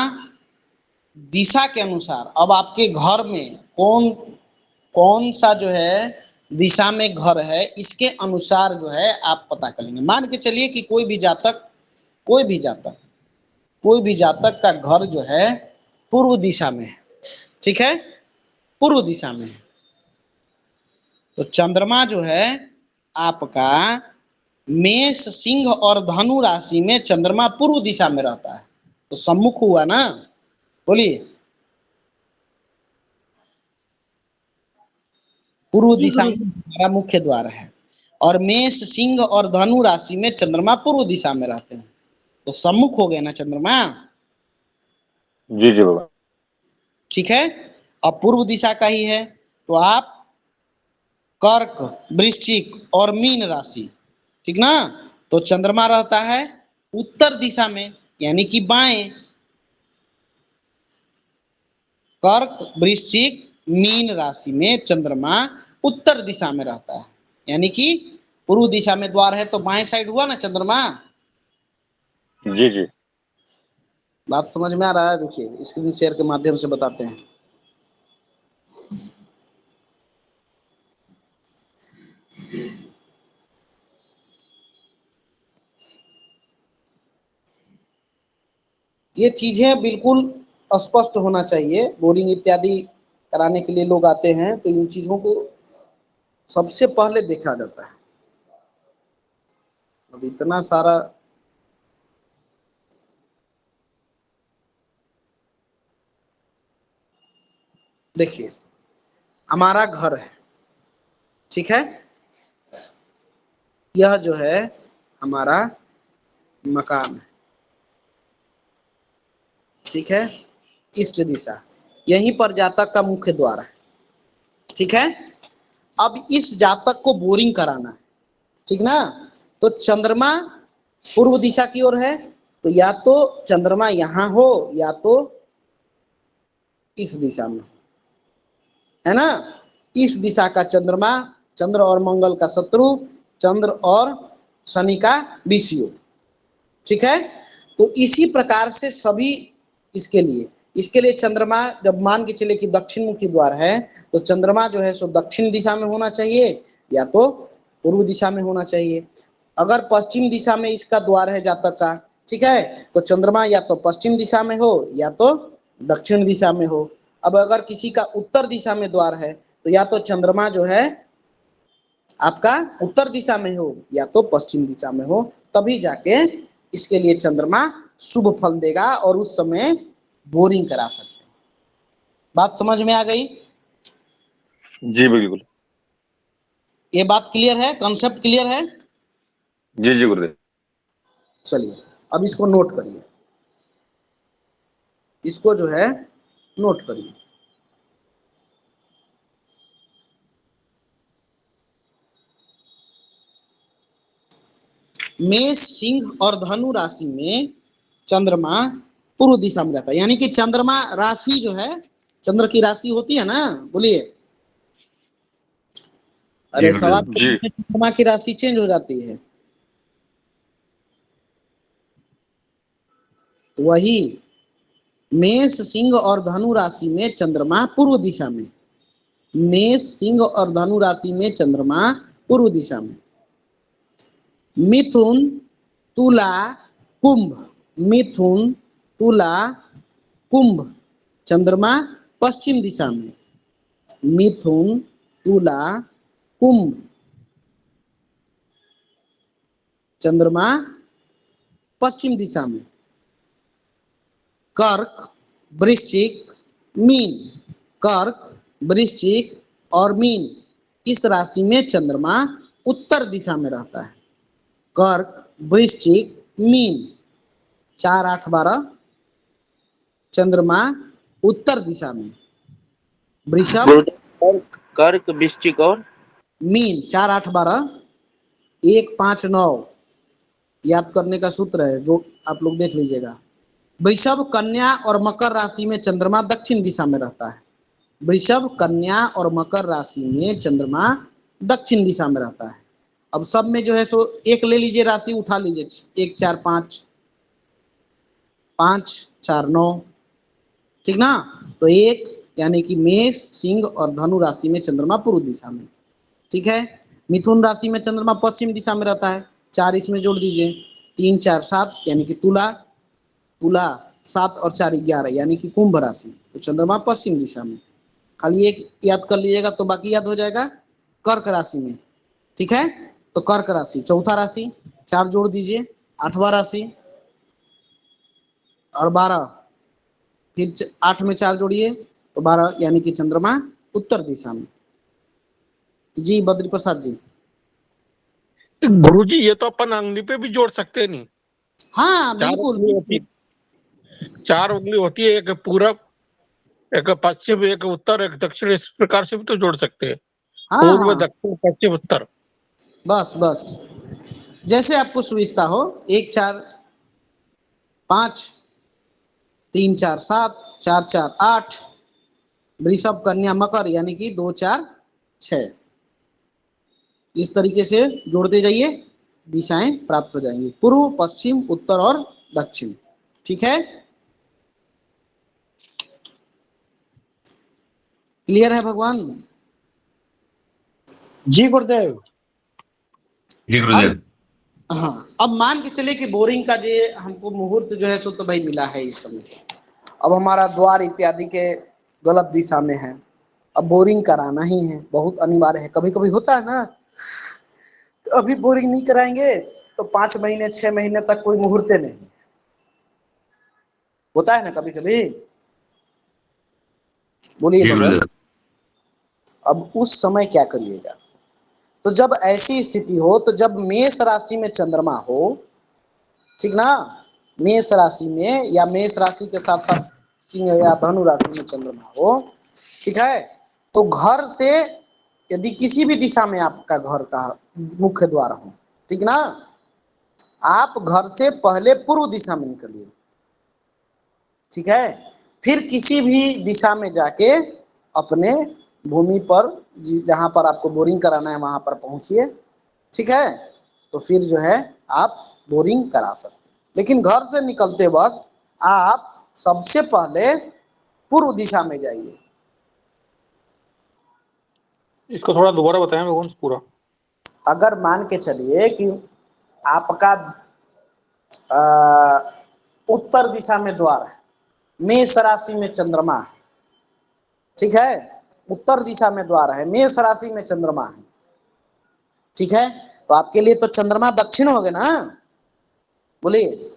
दिशा के अनुसार, अब आपके घर में कौन कौन सा जो है दिशा में घर है, इसके अनुसार जो है आप पता कर लेंगे। मान के चलिए कि कोई भी जातक का घर जो है पूर्व दिशा में है, ठीक है, पूर्व दिशा में है, तो चंद्रमा जो है आपका मेष, सिंह और धनु राशि में चंद्रमा पूर्व दिशा में रहता है, तो सम्मुख हुआ ना, बोलिए। पूर्व दिशा में हमारा मुख्य द्वार है, और मेष, सिंह और धनु राशि में चंद्रमा पूर्व दिशा में रहते हैं, तो सम्मुख हो गए ना चंद्रमा। जी जी भगवान। ठीक है, अब पूर्व दिशा का ही है तो आप कर्क, वृश्चिक और मीन राशि, ठीक ना, तो चंद्रमा रहता है उत्तर दिशा में, यानी कि बाएं। कर्क, वृश्चिक, मीन राशि में चंद्रमा उत्तर दिशा में रहता है, यानी कि पूर्व दिशा में द्वार है तो बाएं साइड हुआ ना चंद्रमा। जी जी। बात समझ में आ रहा है? देखिए स्क्रीन शेयर के माध्यम से बताते हैं। ये चीजें बिल्कुल स्पष्ट होना चाहिए। बोरिंग इत्यादि कराने के लिए लोग आते हैं तो इन चीजों को सबसे पहले देखा जाता है। अब इतना सारा देखिए, हमारा घर है, ठीक है, यह जो है हमारा मकान है, ठीक है, ईस्ट दिशा, यहीं पर जातक का मुख्य द्वार है, ठीक है। अब इस जातक को बोरिंग कराना है, ठीक ना, तो चंद्रमा पूर्व दिशा की ओर है, तो या तो चंद्रमा यहां हो या तो इस दिशा में, है ना। इस दिशा का चंद्रमा, चंद्र और मंगल का शत्रु, चंद्र और शनि का विषय, ठीक है। तो इसी प्रकार से सभी इसके लिए चंद्रमा जब मान के चले कि दक्षिण मुखी द्वार है, तो चंद्रमा जो है सो दक्षिण दिशा में होना चाहिए या तो पूर्व दिशा में होना चाहिए। अगर पश्चिम दिशा में इसका द्वार है जातक का, ठीक है, तो चंद्रमा या तो पश्चिम दिशा में हो या तो दक्षिण दिशा में हो। अब अगर किसी का उत्तर दिशा में द्वार है, तो या तो चंद्रमा जो है आपका उत्तर दिशा में हो या तो पश्चिम दिशा में हो, तभी जाके इसके लिए चंद्रमा शुभ फल देगा और उस समय बोरिंग करा सकते हैं। बात समझ में आ गई? जी बिल्कुल। ये बात क्लियर है, कॉन्सेप्ट क्लियर है? जी जी गुरुदेव। चलिए अब इसको नोट करिए, इसको जो है नोट करिए। मेष, सिंह और धनु राशि में चंद्रमा पूर्व दिशा में रहता है, यानी कि चंद्रमा राशि जो है, चंद्र की राशि होती है ना, बोलिए। अरे सवाल जी चंद्रमा की राशि चेंज हो जाती है, तो वही मेष, सिंह और धनु राशि में चंद्रमा पूर्व दिशा में, मेष, सिंह और धनु राशि में चंद्रमा पूर्व दिशा में। मिथुन, तुला, कुंभ, मिथुन, तुला, कुंभ चंद्रमा पश्चिम दिशा में, मिथुन, तुला, कुंभ चंद्रमा पश्चिम दिशा में। कर्क, वृश्चिक, मीन, कर्क, वृश्चिक और मीन इस राशि में चंद्रमा उत्तर दिशा में रहता है। कर्क, वृश्चिक, मीन 4, 8, 12 चंद्रमा उत्तर दिशा में। वृषभ, कर्क, वृश्चिक और मीन 4, 8, 12 1, 5, 9 याद करने का सूत्र है जो आप लोग देख लीजिएगा। वृषभ, कन्या और मकर राशि में चंद्रमा दक्षिण दिशा में रहता है। वृषभ, कन्या और मकर राशि में चंद्रमा दक्षिण दिशा में रहता है। अब सब में जो है सो एक ले लीजिए, राशि उठा लीजिए, 1, 4, 5, 5, 4, 9, ठीक ना। तो एक यानी कि मेष, सिंह और धनु राशि में चंद्रमा पूर्व दिशा में, ठीक है। मिथुन राशि में चंद्रमा पश्चिम दिशा में रहता है, 4 इसमें जोड़ दीजिए, 3, 4, 7 यानी कि तुला, तुला 7 और 4, 11 यानी कि कुंभ राशि, तो चंद्रमा पश्चिम दिशा में। खाली एक याद कर लीजिएगा तो बाकी याद हो जाएगा। कर्क राशि में, ठीक है, तो कर्क राशि चौथा राशि, 4 जोड़ दीजिए, 8वां राशि और 12, फिर 8 में 4 जोड़िए तो 12 यानी कि चंद्रमा उत्तर दिशा में। जी बद्री प्रसाद जी। गुरुजी ये तो अपन अंगली पे भी जोड़ सकते हैं नहीं? हाँ बिल्कुल, 4 उंगली होती है, एक पूरब, एक पश्चिम, एक उत्तर, एक दक्षिण, इस प्रकार से भी तो जोड़ सकते हैं। हाँ, पूर्व, हाँ। दक्षिण, पश्चिम, उत्तर, बस बस जैसे आपको सुविधा हो। 1, 4, 5, 3, 4, 7, 4, 4, 8 वृषभ, कन्या, मकर यानी कि 2, 4, 6 इस तरीके से जोड़ते जाइए, दिशाएं प्राप्त हो जाएंगी, पूर्व, पश्चिम, उत्तर और दक्षिण, ठीक है। क्लियर है भगवान? जी गुरुदेव। जी गुरुदेव। हाँ, अब मान के चले कि बोरिंग का जो हमको मुहूर्त जो है सो तो भाई मिला है इस समय, अब हमारा द्वार इत्यादि के गलत दिशा में है, अब बोरिंग कराना ही है, बहुत अनिवार्य है। कभी कभी होता है ना, अभी बोरिंग नहीं कराएंगे तो 5 महीने 6 महीने तक कोई मुहूर्त नहीं, होता है ना कभी कभी, बोलिए भगवान। अब उस समय क्या करिएगा? तो जब ऐसी स्थिति हो, तो जब मेष राशि में चंद्रमा हो, ठीक ना, मेष राशि में या मेष राशि के साथ साथ सिंह या धनु राशि में चंद्रमा हो, ठीक है, तो घर से यदि किसी भी दिशा में आपका घर का मुख्य द्वार हो, ठीक ना, आप घर से पहले पूर्व दिशा में निकलिए, ठीक है। फिर किसी भी दिशा में जाके अपने भूमि पर जहां पर आपको बोरिंग कराना है वहां पर पहुंचिए, ठीक है। तो फिर जो है आप बोरिंग करा सकते हैं, लेकिन घर से निकलते वक्त आप सबसे पहले पूर्व दिशा में जाइए। इसको थोड़ा दोबारा बताएं भगवान पूरा। अगर मान के चलिए कि आपका उत्तर दिशा में द्वार है, मेष राशि में चंद्रमा है, ठीक है। उत्तर दिशा में द्वार है, मेष राशि में चंद्रमा है, ठीक है। तो आपके लिए तो चंद्रमा दक्षिण हो गए ना, बोलिए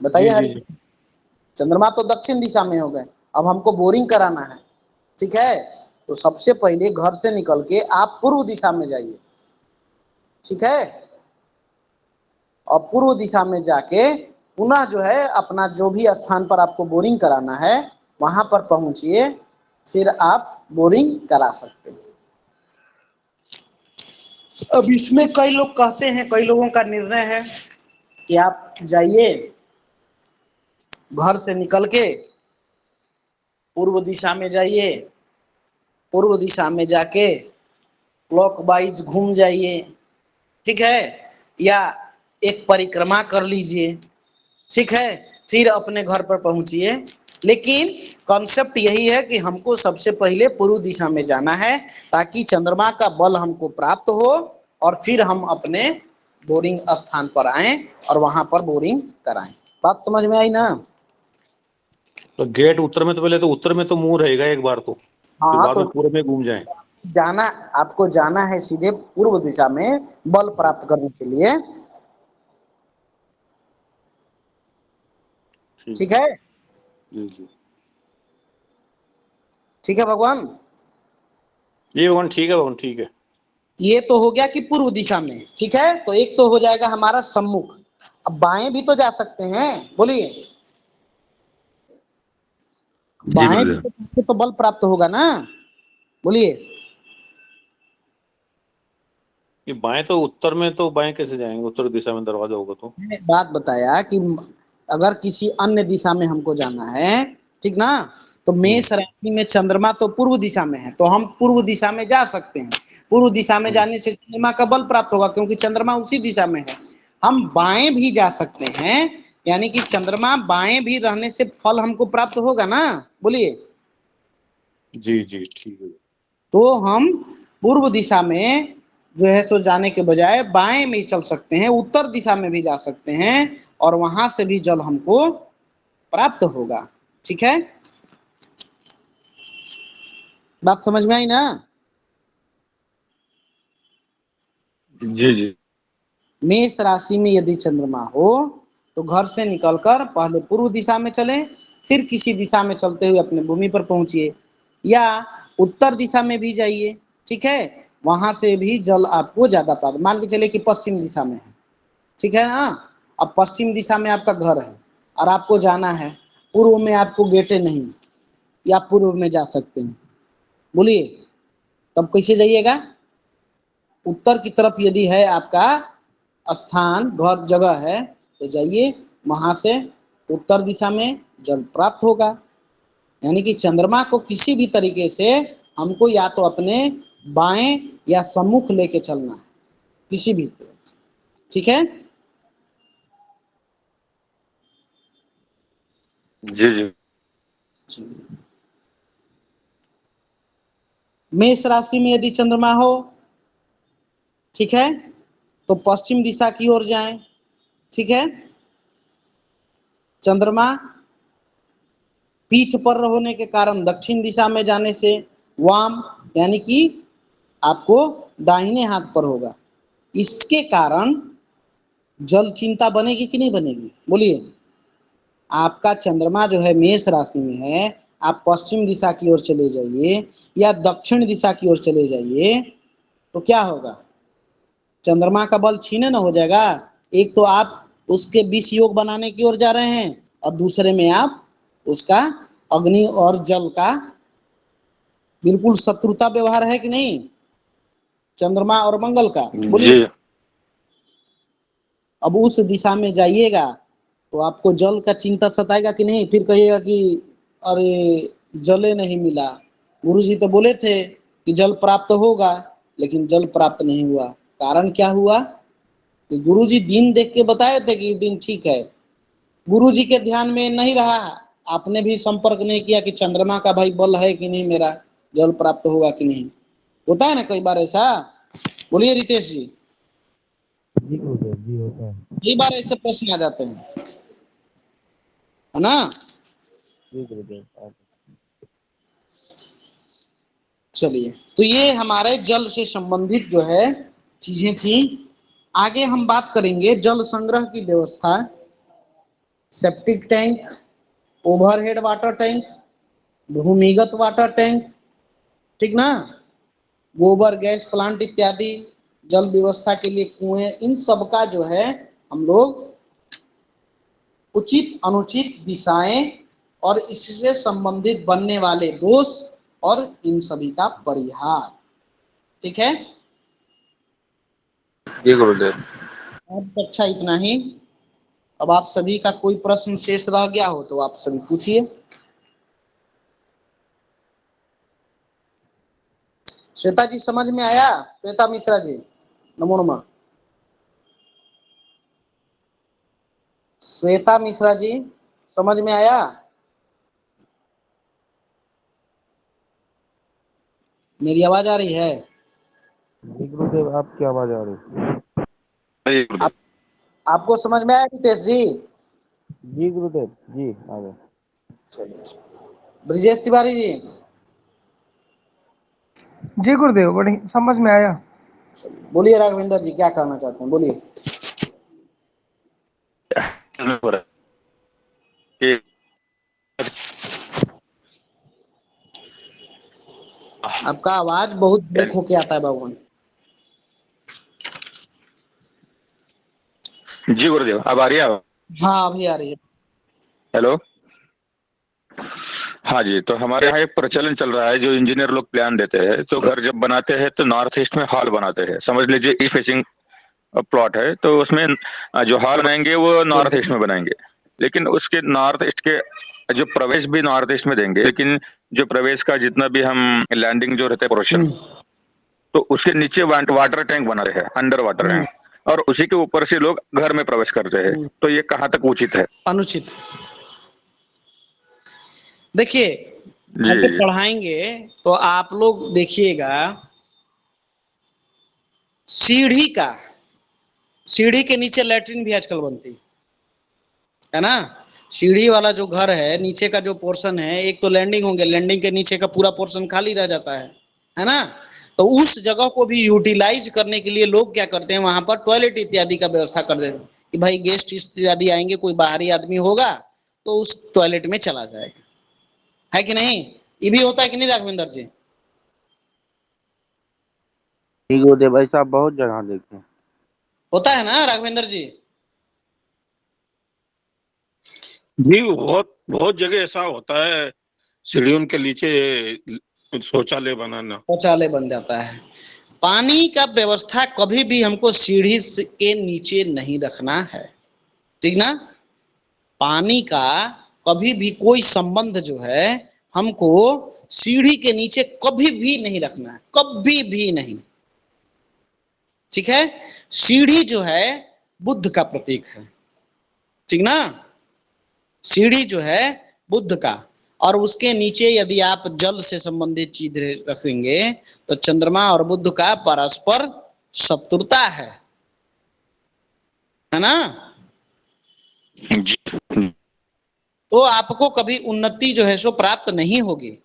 बताइए हरि। चंद्रमा तो दक्षिण दिशा में हो गए, अब हमको बोरिंग कराना है, ठीक है। तो सबसे पहले घर से निकल के आप पूर्व दिशा में जाइए, ठीक है। और पूर्व दिशा में जाके पुनः जो है अपना जो भी स्थान पर आपको बोरिंग कराना है वहां पर पहुंचिए, फिर आप बोरिंग करा सकते हैं। अब इसमें कई लोग कहते हैं, कई लोगों का निर्णय है कि आप जाइए घर से निकल के पूर्व दिशा में जाइए, पूर्व दिशा में जाके क्लॉकवाइज घूम जाइए, ठीक है, या एक परिक्रमा कर लीजिए, ठीक है, फिर अपने घर पर पहुंचिए। लेकिन कॉन्सेप्ट यही है कि हमको सबसे पहले पूर्व दिशा में जाना है ताकि चंद्रमा का बल हमको प्राप्त हो और फिर हम अपने बोरिंग स्थान पर आए और वहां पर बोरिंग कराएं। बात समझ में आई ना? तो गेट उत्तर में, तो पहले तो उत्तर में तो मुंह रहेगा एक बार, तो हाँ, बाद तो में पूरे में घूम जाएं। जाना, आपको जाना है सीधे पूर्व दिशा में बल प्राप्त करने के लिए, ठीक है। जी ठीक है भगवान, ये भगवान ठीक है, भगवान ठीक है। ये तो हो गया कि पूर्व दिशा में, ठीक है। तो एक तो हो जाएगा हमारा सम्मुख। अब बाएं भी तो जा सकते हैं, बोलिए बाएं भी तो बल प्राप्त होगा ना, बोलिए। ये बाएं तो उत्तर में, तो बाएं कैसे जाएंगे? उत्तर दिशा में दरवाजा होगा तो। बात बताया कि अगर किसी अन्य दिशा में हमको जाना है, ठीक ना, तो मेष राशि में चंद्रमा तो पूर्व दिशा में है, तो हम पूर्व दिशा में जा सकते हैं। पूर्व दिशा में जाने से चंद्रमा का बल प्राप्त होगा क्योंकि चंद्रमा उसी दिशा में है। हम बाएं भी जा सकते हैं, यानी कि चंद्रमा बाएं भी रहने से फल हमको प्राप्त होगा ना, बोलिए। जी ठीक है। तो हम पूर्व दिशा में जो है सो जाने के बजाय बाएं में चल सकते हैं, उत्तर दिशा में भी जा सकते हैं और वहां से भी जल हमको प्राप्त होगा, ठीक है। बात समझ में आई ना? जी मेष राशि में यदि चंद्रमा हो तो घर से निकलकर पहले पूर्व दिशा में चलें, फिर किसी दिशा में चलते हुए अपने भूमि पर पहुंचिए, या उत्तर दिशा में भी जाइए, ठीक है। वहां से भी जल आपको ज्यादा प्राप्त, मान के चले कि पश्चिम दिशा में है, ठीक है ना। अब पश्चिम दिशा में आपका घर है और आपको जाना है, पूर्व में आपको गेटे नहीं, या पूर्व में जा सकते हैं, बोलिए तब कैसे जाइएगा? उत्तर की तरफ यदि है आपका स्थान, घर, जगह है, तो जाइए वहां से उत्तर दिशा में जल प्राप्त होगा। यानी कि चंद्रमा को किसी भी तरीके से हमको या तो अपने बाएं या सम्मुख लेके चलना है, किसी भी तरह से, ठीक है। जी मेष राशि में यदि चंद्रमा हो, ठीक है, तो पश्चिम दिशा की ओर जाएं, ठीक है। चंद्रमा पीठ पर होने के कारण दक्षिण दिशा में जाने से वाम, यानी कि आपको दाहिने हाथ पर होगा। इसके कारण जल चिंता बनेगी कि नहीं बनेगी, बोलिए। आपका चंद्रमा जो है मेष राशि में है, आप पश्चिम दिशा की ओर चले जाइए या दक्षिण दिशा की ओर चले जाइए, तो क्या होगा? चंद्रमा का बल छीने न हो जाएगा। एक तो आप उसके विष योग बनाने की ओर जा रहे हैं और दूसरे में आप उसका अग्नि और जल का बिल्कुल शत्रुता व्यवहार है कि नहीं, चंद्रमा और मंगल का, बोलिए। अब उस दिशा में जाइएगा तो आपको जल का चिंता सताएगा कि नहीं, फिर कहिएगा कि अरे जले नहीं मिला। गुरुजी तो बोले थे कि जल प्राप्त होगा, लेकिन जल प्राप्त नहीं हुआ। कारण क्या हुआ कि गुरुजी दिन देख के बताए थे कि दिन ठीक है, गुरुजी के ध्यान में नहीं रहा, आपने भी संपर्क नहीं किया कि चंद्रमा का भाई बल है कि नहीं, मेरा जल प्राप्त होगा कि नहीं। होता है ना कई बार ऐसा। बोलिए रितेश जी। जी गुरुदेव जी, होता है। कई बार ऐसे प्रश्न आ जाते हैं, है ना। जी गुरुदेव। चलिए, तो ये हमारे जल से संबंधित जो है चीजें थी। आगे हम बात करेंगे जल संग्रह की व्यवस्था, septic tank, overhead water tank, भूमिगत वाटर टैंक, ठीक ना, गोबर गैस प्लांट इत्यादि, जल व्यवस्था के लिए कुएं, इन सब का जो है हम लोग उचित अनुचित दिशाएं और इससे संबंधित बनने वाले दोष और इन सभी का परिहार, ठीक है। जी गुरुदेव। अब कक्षा इतना ही। अब आप सभी का कोई प्रश्न शेष रह गया हो तो आप सभी पूछिए। श्वेता जी समझ में आया? श्वेता मिश्रा जी, नमो नमः। श्वेता मिश्रा जी समझ में आया? मेरी आवाज आ रही है? जी गुरुदेव, आपकी आवाज आ रही है। जी गुरुदेव। आपको समझ में आया रितेश जी? जी गुरुदेव जी, आ गए। चलिए, ब्रिजेश तिवारी जी। जी गुरुदेव, बड़ी समझ में आया। बोलिए राघवेंद्र जी, क्या कहना चाहते हैं, बोलिए। कि आपका आवाज बहुत ब्रेक होके आता है भगवान। जी गुरुदेव, अब आ रही है आवाज? हाँ अभी आ रही है। हेलो। हाँ जी, तो हमारे यहाँ एक प्रचलन चल रहा है, जो इंजीनियर लोग प्लान देते हैं तो घर जब बनाते हैं तो नॉर्थ ईस्ट में हॉल बनाते हैं। समझ लीजिए ई फेसिंग प्लॉट है, तो उसमें जो हॉल बनाएंगे वो नॉर्थ ईस्ट में बनाएंगे, लेकिन उसके नॉर्थ ईस्ट के जो प्रवेश भी नॉर्थ ईस्ट में देंगे, लेकिन जो प्रवेश का जितना भी हम लैंडिंग जो रहता है पोर्शन, तो उसके नीचे वाटर टैंक बना रहे हैं, अंडर वाटर टैंक, और उसी के ऊपर से लोग घर में प्रवेश करते हैं। तो ये कहाँ तक उचित है? अनुचित। देखिए, जब पढ़ाएंगे तो आप लोग देखिएगा, सीढ़ी के नीचे लैट्रिन भी आजकल बनती है ना। सीढ़ी वाला जो घर है, नीचे का जो पोर्शन है, एक तो लैंडिंग होंगे, लैंडिंग के नीचे का पूरा पोर्शन खाली रह जाता है ना। तो उस जगह को भी यूटिलाइज करने के लिए लोग क्या करते हैं, वहां पर टॉयलेट इत्यादि का व्यवस्था कर देते हैं कि भाई गेस्ट इत्यादि आएंगे, कोई बाहरी आदमी होगा तो उस टॉयलेट में चला जाएगा, है कि नहीं? ये भी होता है कि नहीं राघवेंद्र जी? गुरुदेव, ऐसा बहुत जगह देखे। होता है ना राघवेंद्र जी? जी बहुत बहुत जगह ऐसा होता है, सीढ़ियों के नीचे शौचालय बनाना। शौचालय बन जाता है। पानी का व्यवस्था कभी भी हमको सीढ़ी के नीचे नहीं रखना है, ठीक ना। पानी का कभी भी कोई संबंध जो है हमको सीढ़ी के नीचे कभी भी नहीं रखना है, कभी भी नहीं, ठीक है। सीढ़ी जो है बुद्ध का प्रतीक है, ठीक ना। सीढ़ी जो है बुद्ध का, और उसके नीचे यदि आप जल से संबंधित चीज रखेंगे तो चंद्रमा और बुद्ध का परस्पर शत्रुता है ना। तो आपको कभी उन्नति जो है सो प्राप्त नहीं होगी।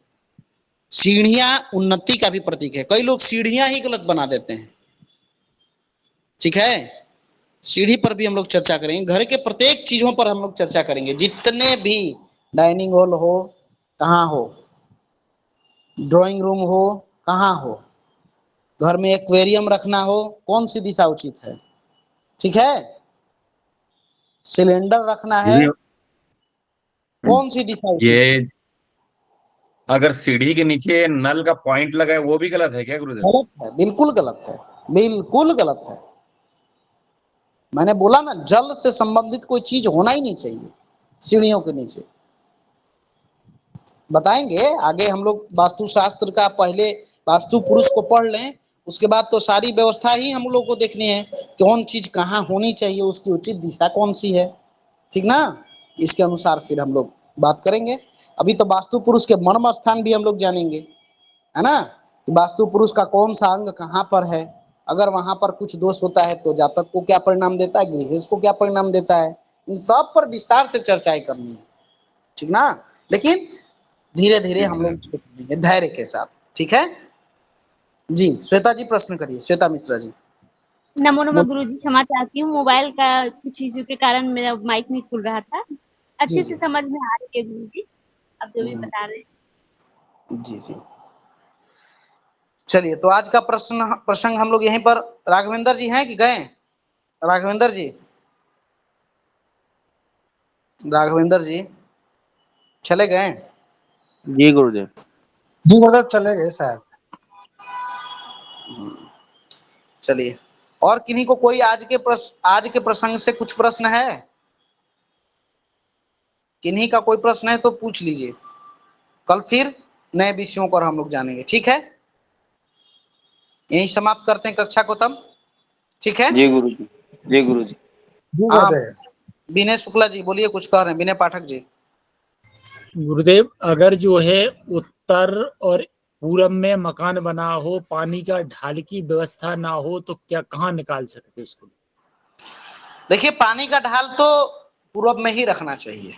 सीढ़ियां उन्नति का भी प्रतीक है। कई लोग सीढ़ियां ही गलत बना देते हैं, ठीक है। सीढ़ी पर भी हम लोग चर्चा करेंगे, घर के प्रत्येक चीजों पर हम लोग चर्चा करेंगे। जितने भी डाइनिंग हॉल हो, कहाँ हो, ड्राइंग रूम हो, कहाँ हो, घर में एक्वेरियम रखना हो, कौन सी दिशा उचित है, ठीक है। सिलेंडर रखना है, कौन सी दिशा उचित है? ये अगर सीढ़ी के नीचे नल का पॉइंट लगा है वो भी गलत है क्या गुरुदेव? गलत है, बिल्कुल गलत है, बिल्कुल गलत है। मैंने बोला ना, जल से संबंधित कोई चीज होना ही नहीं चाहिए सीढ़ियों के नीचे। बताएंगे आगे हम लोग वास्तुशास्त्र का, पहले वास्तु पुरुष को पढ़ लें, उसके बाद तो सारी व्यवस्था ही हम लोग को देखनी है, कौन चीज कहाँ होनी चाहिए, उसकी उचित दिशा कौन सी है, ठीक ना। इसके अनुसार फिर हम लोग बात करेंगे। अभी तो वास्तु पुरुष के मर्म स्थान भी हम लोग जानेंगे, है ना, कि वास्तु पुरुष का कौन सा अंग कहाँ पर है, अगर वहां पर कुछ दोष होता है तो जातक को क्या परिणाम देता है, गृहस्थ को क्या परिणाम देता है, इन सब पर विस्तार से चर्चाएं करनी है, ठीक ना। लेकिन धीरे धीरे हम लोग इसको करेंगे धैर्य के साथ, ठीक है जी। श्वेता जी प्रश्न करिए, श्वेता मिश्रा जी। नमो नमः गुरुजी, क्षमा चाहती हूँ, मोबाइल का कुछ इश्यू के कारण मेरा माइक नहीं खुल रहा था। अच्छे से समझ में आ रही है गुरुजी, अब जो भी बता रहे हैं। जी जी, चलिए तो आज का प्रसंग हम लोग यहीं पर, राघवेंद्र जी हैं कि गए? राघवेंद्र जी, राघवेंद्र जी चले गए? जी गुरुदेव। जी गुरुदेव चले गए शायद। चलिए, और किन्हीं को कोई आज के प्रसंग से कुछ प्रश्न है? किन्हीं का कोई प्रश्न है तो पूछ लीजिए, कल फिर नए विषयों पर हम लोग जानेंगे, ठीक है। यहीं समाप्त करते हैं कक्षा को तब, ठीक है। जी गुरुजी। जी गुरुजी। हाँ, विनय शुक्ला जी बोलिए, कुछ कह रहे हैं विनय पाठक जी। गुरुदेव, अगर जो है उत्तर और पूरब में मकान बना हो, पानी का ढाल की व्यवस्था ना हो, तो क्या कहाँ निकाल सकते उसको? देखिए, पानी का ढाल तो पूरब में ही रखना चाहिए।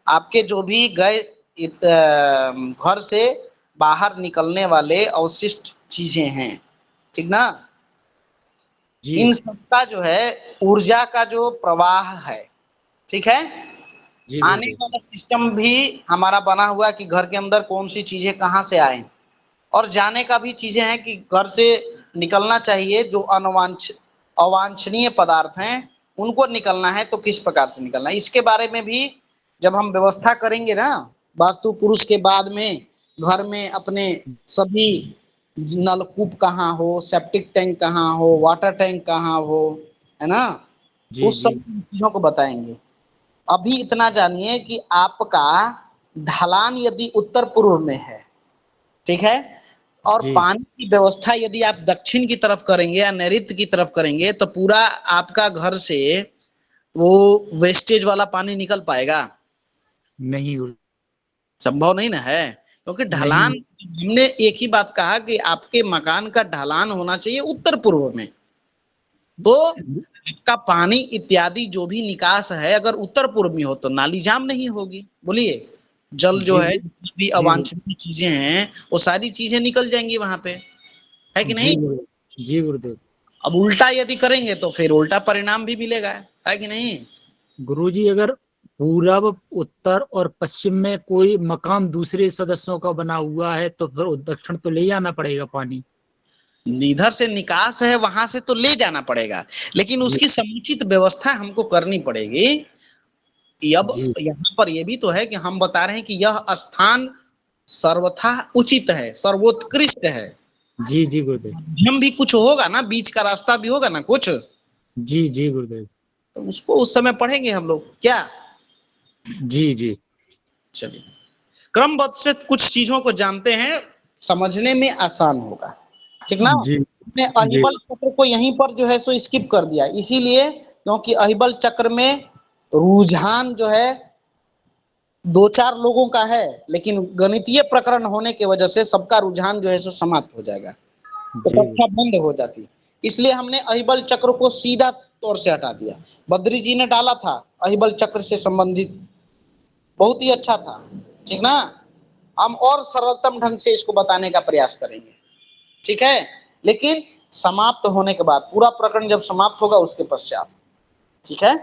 आपके जो भी गए घर से बाहर निकलने वाले अवशिष्ट चीजें हैं, ठीक ना, इन सबका जो है ऊर्जा का जो प्रवाह है, ठीक है, आने वाला सिस्टम भी हमारा बना हुआ है कि घर के अंदर कौन सी चीजें कहाँ से आए, और जाने का भी चीजें हैं कि घर से निकलना चाहिए जो अवांछनीय पदार्थ हैं उनको निकलना है तो किस प्रकार से निकलना है, इसके बारे में भी जब हम व्यवस्था करेंगे ना वास्तु पुरुष के बाद में, घर में अपने सभी नलकूप कहाँ हो, सेप्टिक टैंक कहाँ हो, वाटर टैंक कहाँ हो, है ना, उस सब चीजों को बताएंगे। अभी इतना जानिए कि आपका ढलान यदि उत्तर पूर्व में है, ठीक है, और पानी की व्यवस्था यदि आप दक्षिण की तरफ करेंगे या नैऋत्य की तरफ करेंगे तो पूरा आपका घर से वो वेस्टेज वाला पानी निकल पाएगा? नहीं, संभव नहीं ना है, क्योंकि ढलान, हमने एक ही बात कहा कि आपके मकान का ढलान होना चाहिए उत्तर पूर्व में, तो आपका पानी इत्यादि जो भी निकास है अगर उत्तर पूर्व में हो तो नाली जाम नहीं होगी। बोलिए, जल जो है जितनी भी अवांछनीय चीजें हैं वो सारी चीजें निकल जाएंगी वहां पे, है कि नहीं? जी गुरुदेव। अब उल्टा यदि करेंगे तो फिर उल्टा परिणाम भी मिलेगा, है कि नहीं? गुरुजी, अगर पूरब, उत्तर और पश्चिम में कोई मकान दूसरे सदस्यों का बना हुआ है तो फिर दक्षिण तो ले जाना पड़ेगा पानी। इधर से निकास है वहां से तो ले जाना पड़ेगा, लेकिन उसकी समुचित व्यवस्था हमको करनी पड़ेगी। अब यहाँ पर यह भी तो है कि हम बता रहे हैं कि यह स्थान सर्वथा उचित है, सर्वोत्कृष्ट है। जी जी गुरुदेव। हम भी कुछ होगा ना, बीच का रास्ता भी होगा ना कुछ। जी जी गुरुदेव। तो उसको उस समय पढ़ेंगे हम लोग, क्या? जी जी। चलिए, क्रमबद्ध से कुछ चीजों को जानते हैं, समझने में आसान होगा, ठीक ना। हमने अहिबल चक्र को यहीं पर जो है सो स्किप कर दिया, इसीलिए क्योंकि अहिबल चक्र में रुझान जो है 2-4 लोगों का है, लेकिन गणितीय प्रकरण होने की वजह से सबका रुझान जो है सो समाप्त हो जाएगा, तो कक्षा बंद हो जाती। इसलिए हमने अहिबल चक्र को सीधा तौर से हटा दिया। बद्री जी ने डाला था अहिबल चक्र से संबंधित, बहुत ही अच्छा था, ठीक ना। हम और सरलतम ढंग से इसको बताने का प्रयास करेंगे, ठीक है, लेकिन समाप्त होने के बाद, पूरा प्रकरण जब समाप्त होगा उसके पश्चात, ठीक है।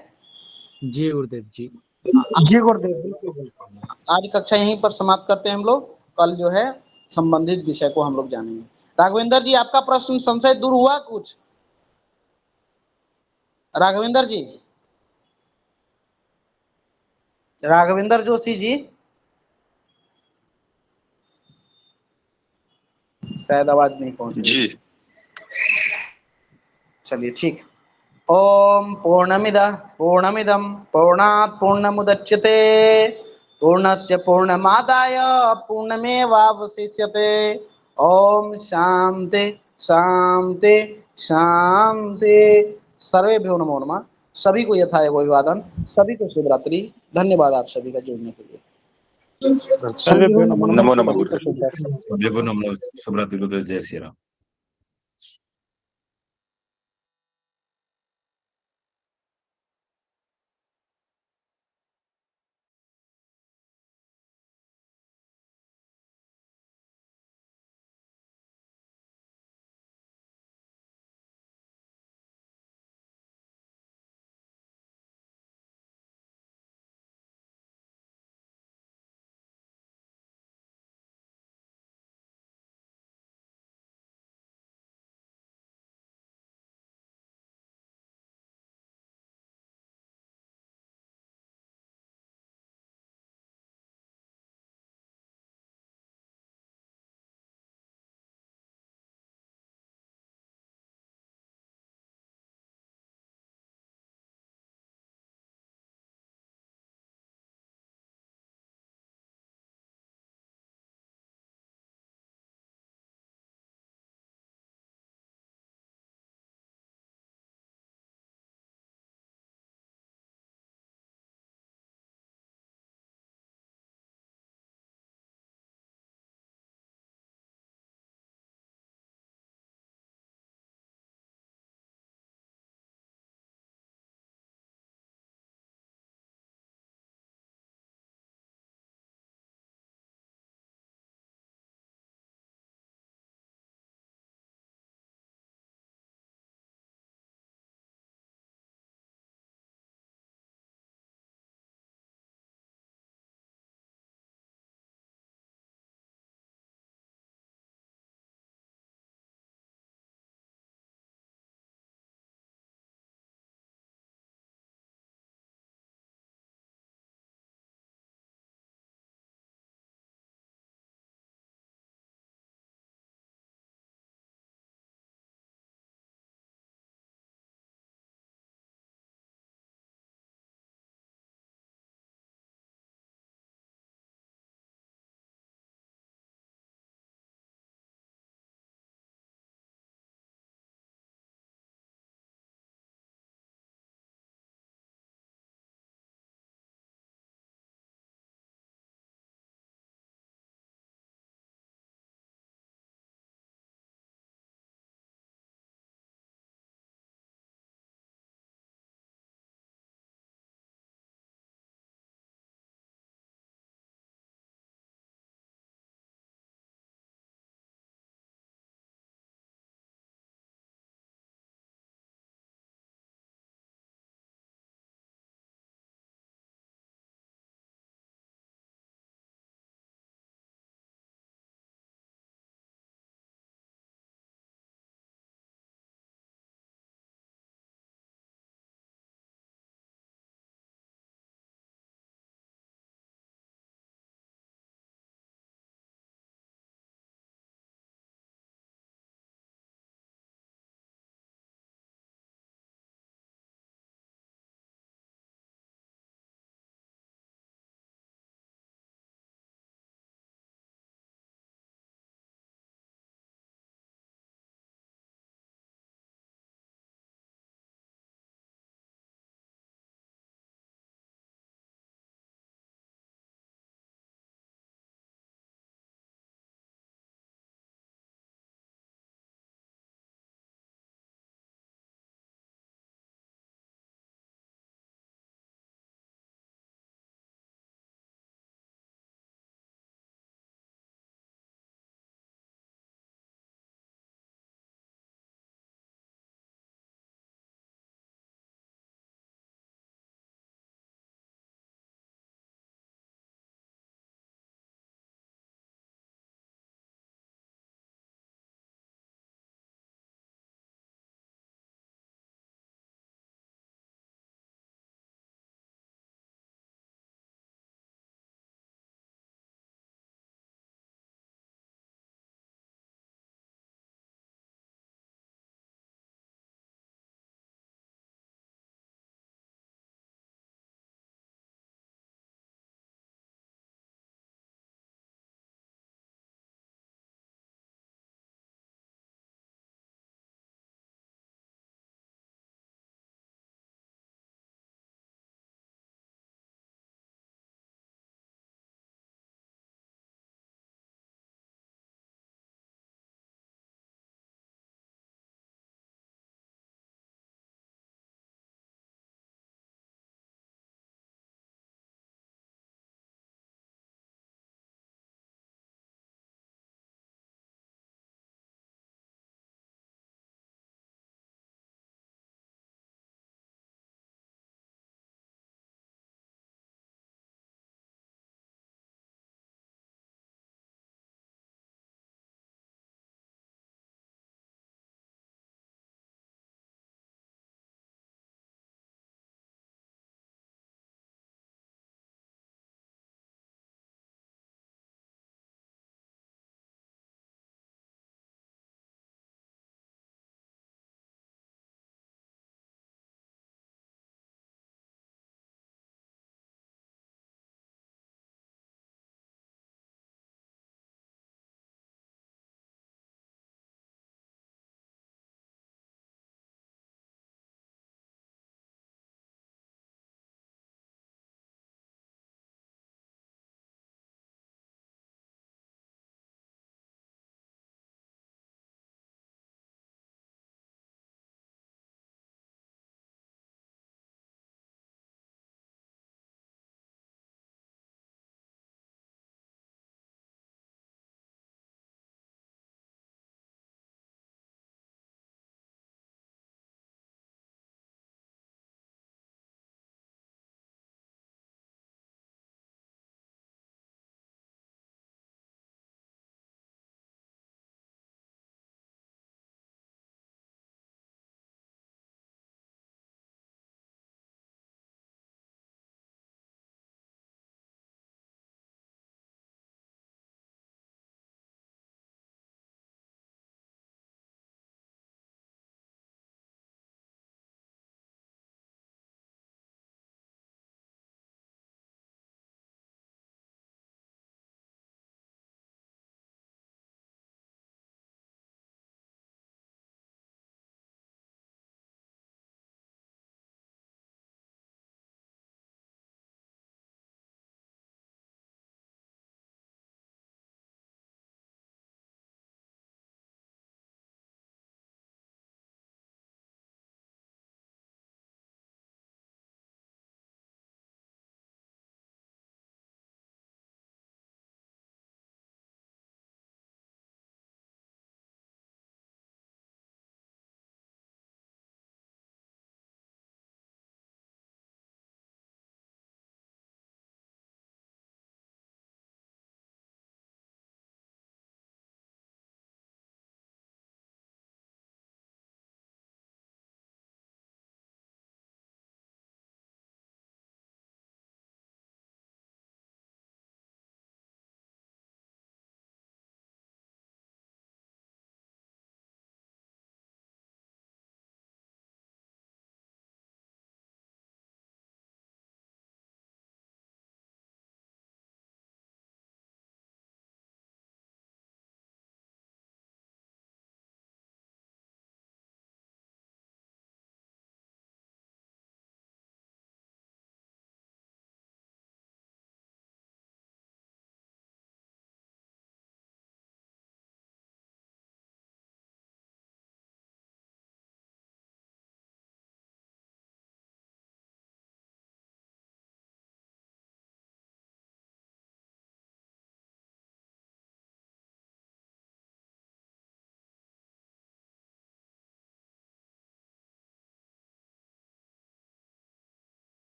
जी गुरुदेव जी। जी गुरुदेव, बिल्कुल बिल्कुल। आज कक्षा यहीं पर समाप्त करते हैं हम लोग, कल जो है संबंधित विषय को हम लोग जानेंगे। राघवेंद्र जी, आपका प्रश्न संशय दूर हुआ कुछ? राघवेंद्र जी, राघवेंद्र जोशी जी, शायद आवाज नहीं पहुंच रही। जी। चलिए ठीक, ओम पूर्णमिदं पूर्णात् पूर्णमुदच्यते पूर्णस्य पूर्णमादाय पूर्णमेवावशिष्यते। ओम शांति शांति शांति। सर्वेभ्यो नमो नमः। सभी को यथायोग अभिवादन, सभी को शुभ रात्रि। धन्यवाद आप सभी का जुड़ने के लिए। सर्वेभ्यो नमो नमः। नमो नमः सभी को गुरुदेव। शुभ रात्रि। शुभ रात्रि गुरुदेव, जय श्री राम।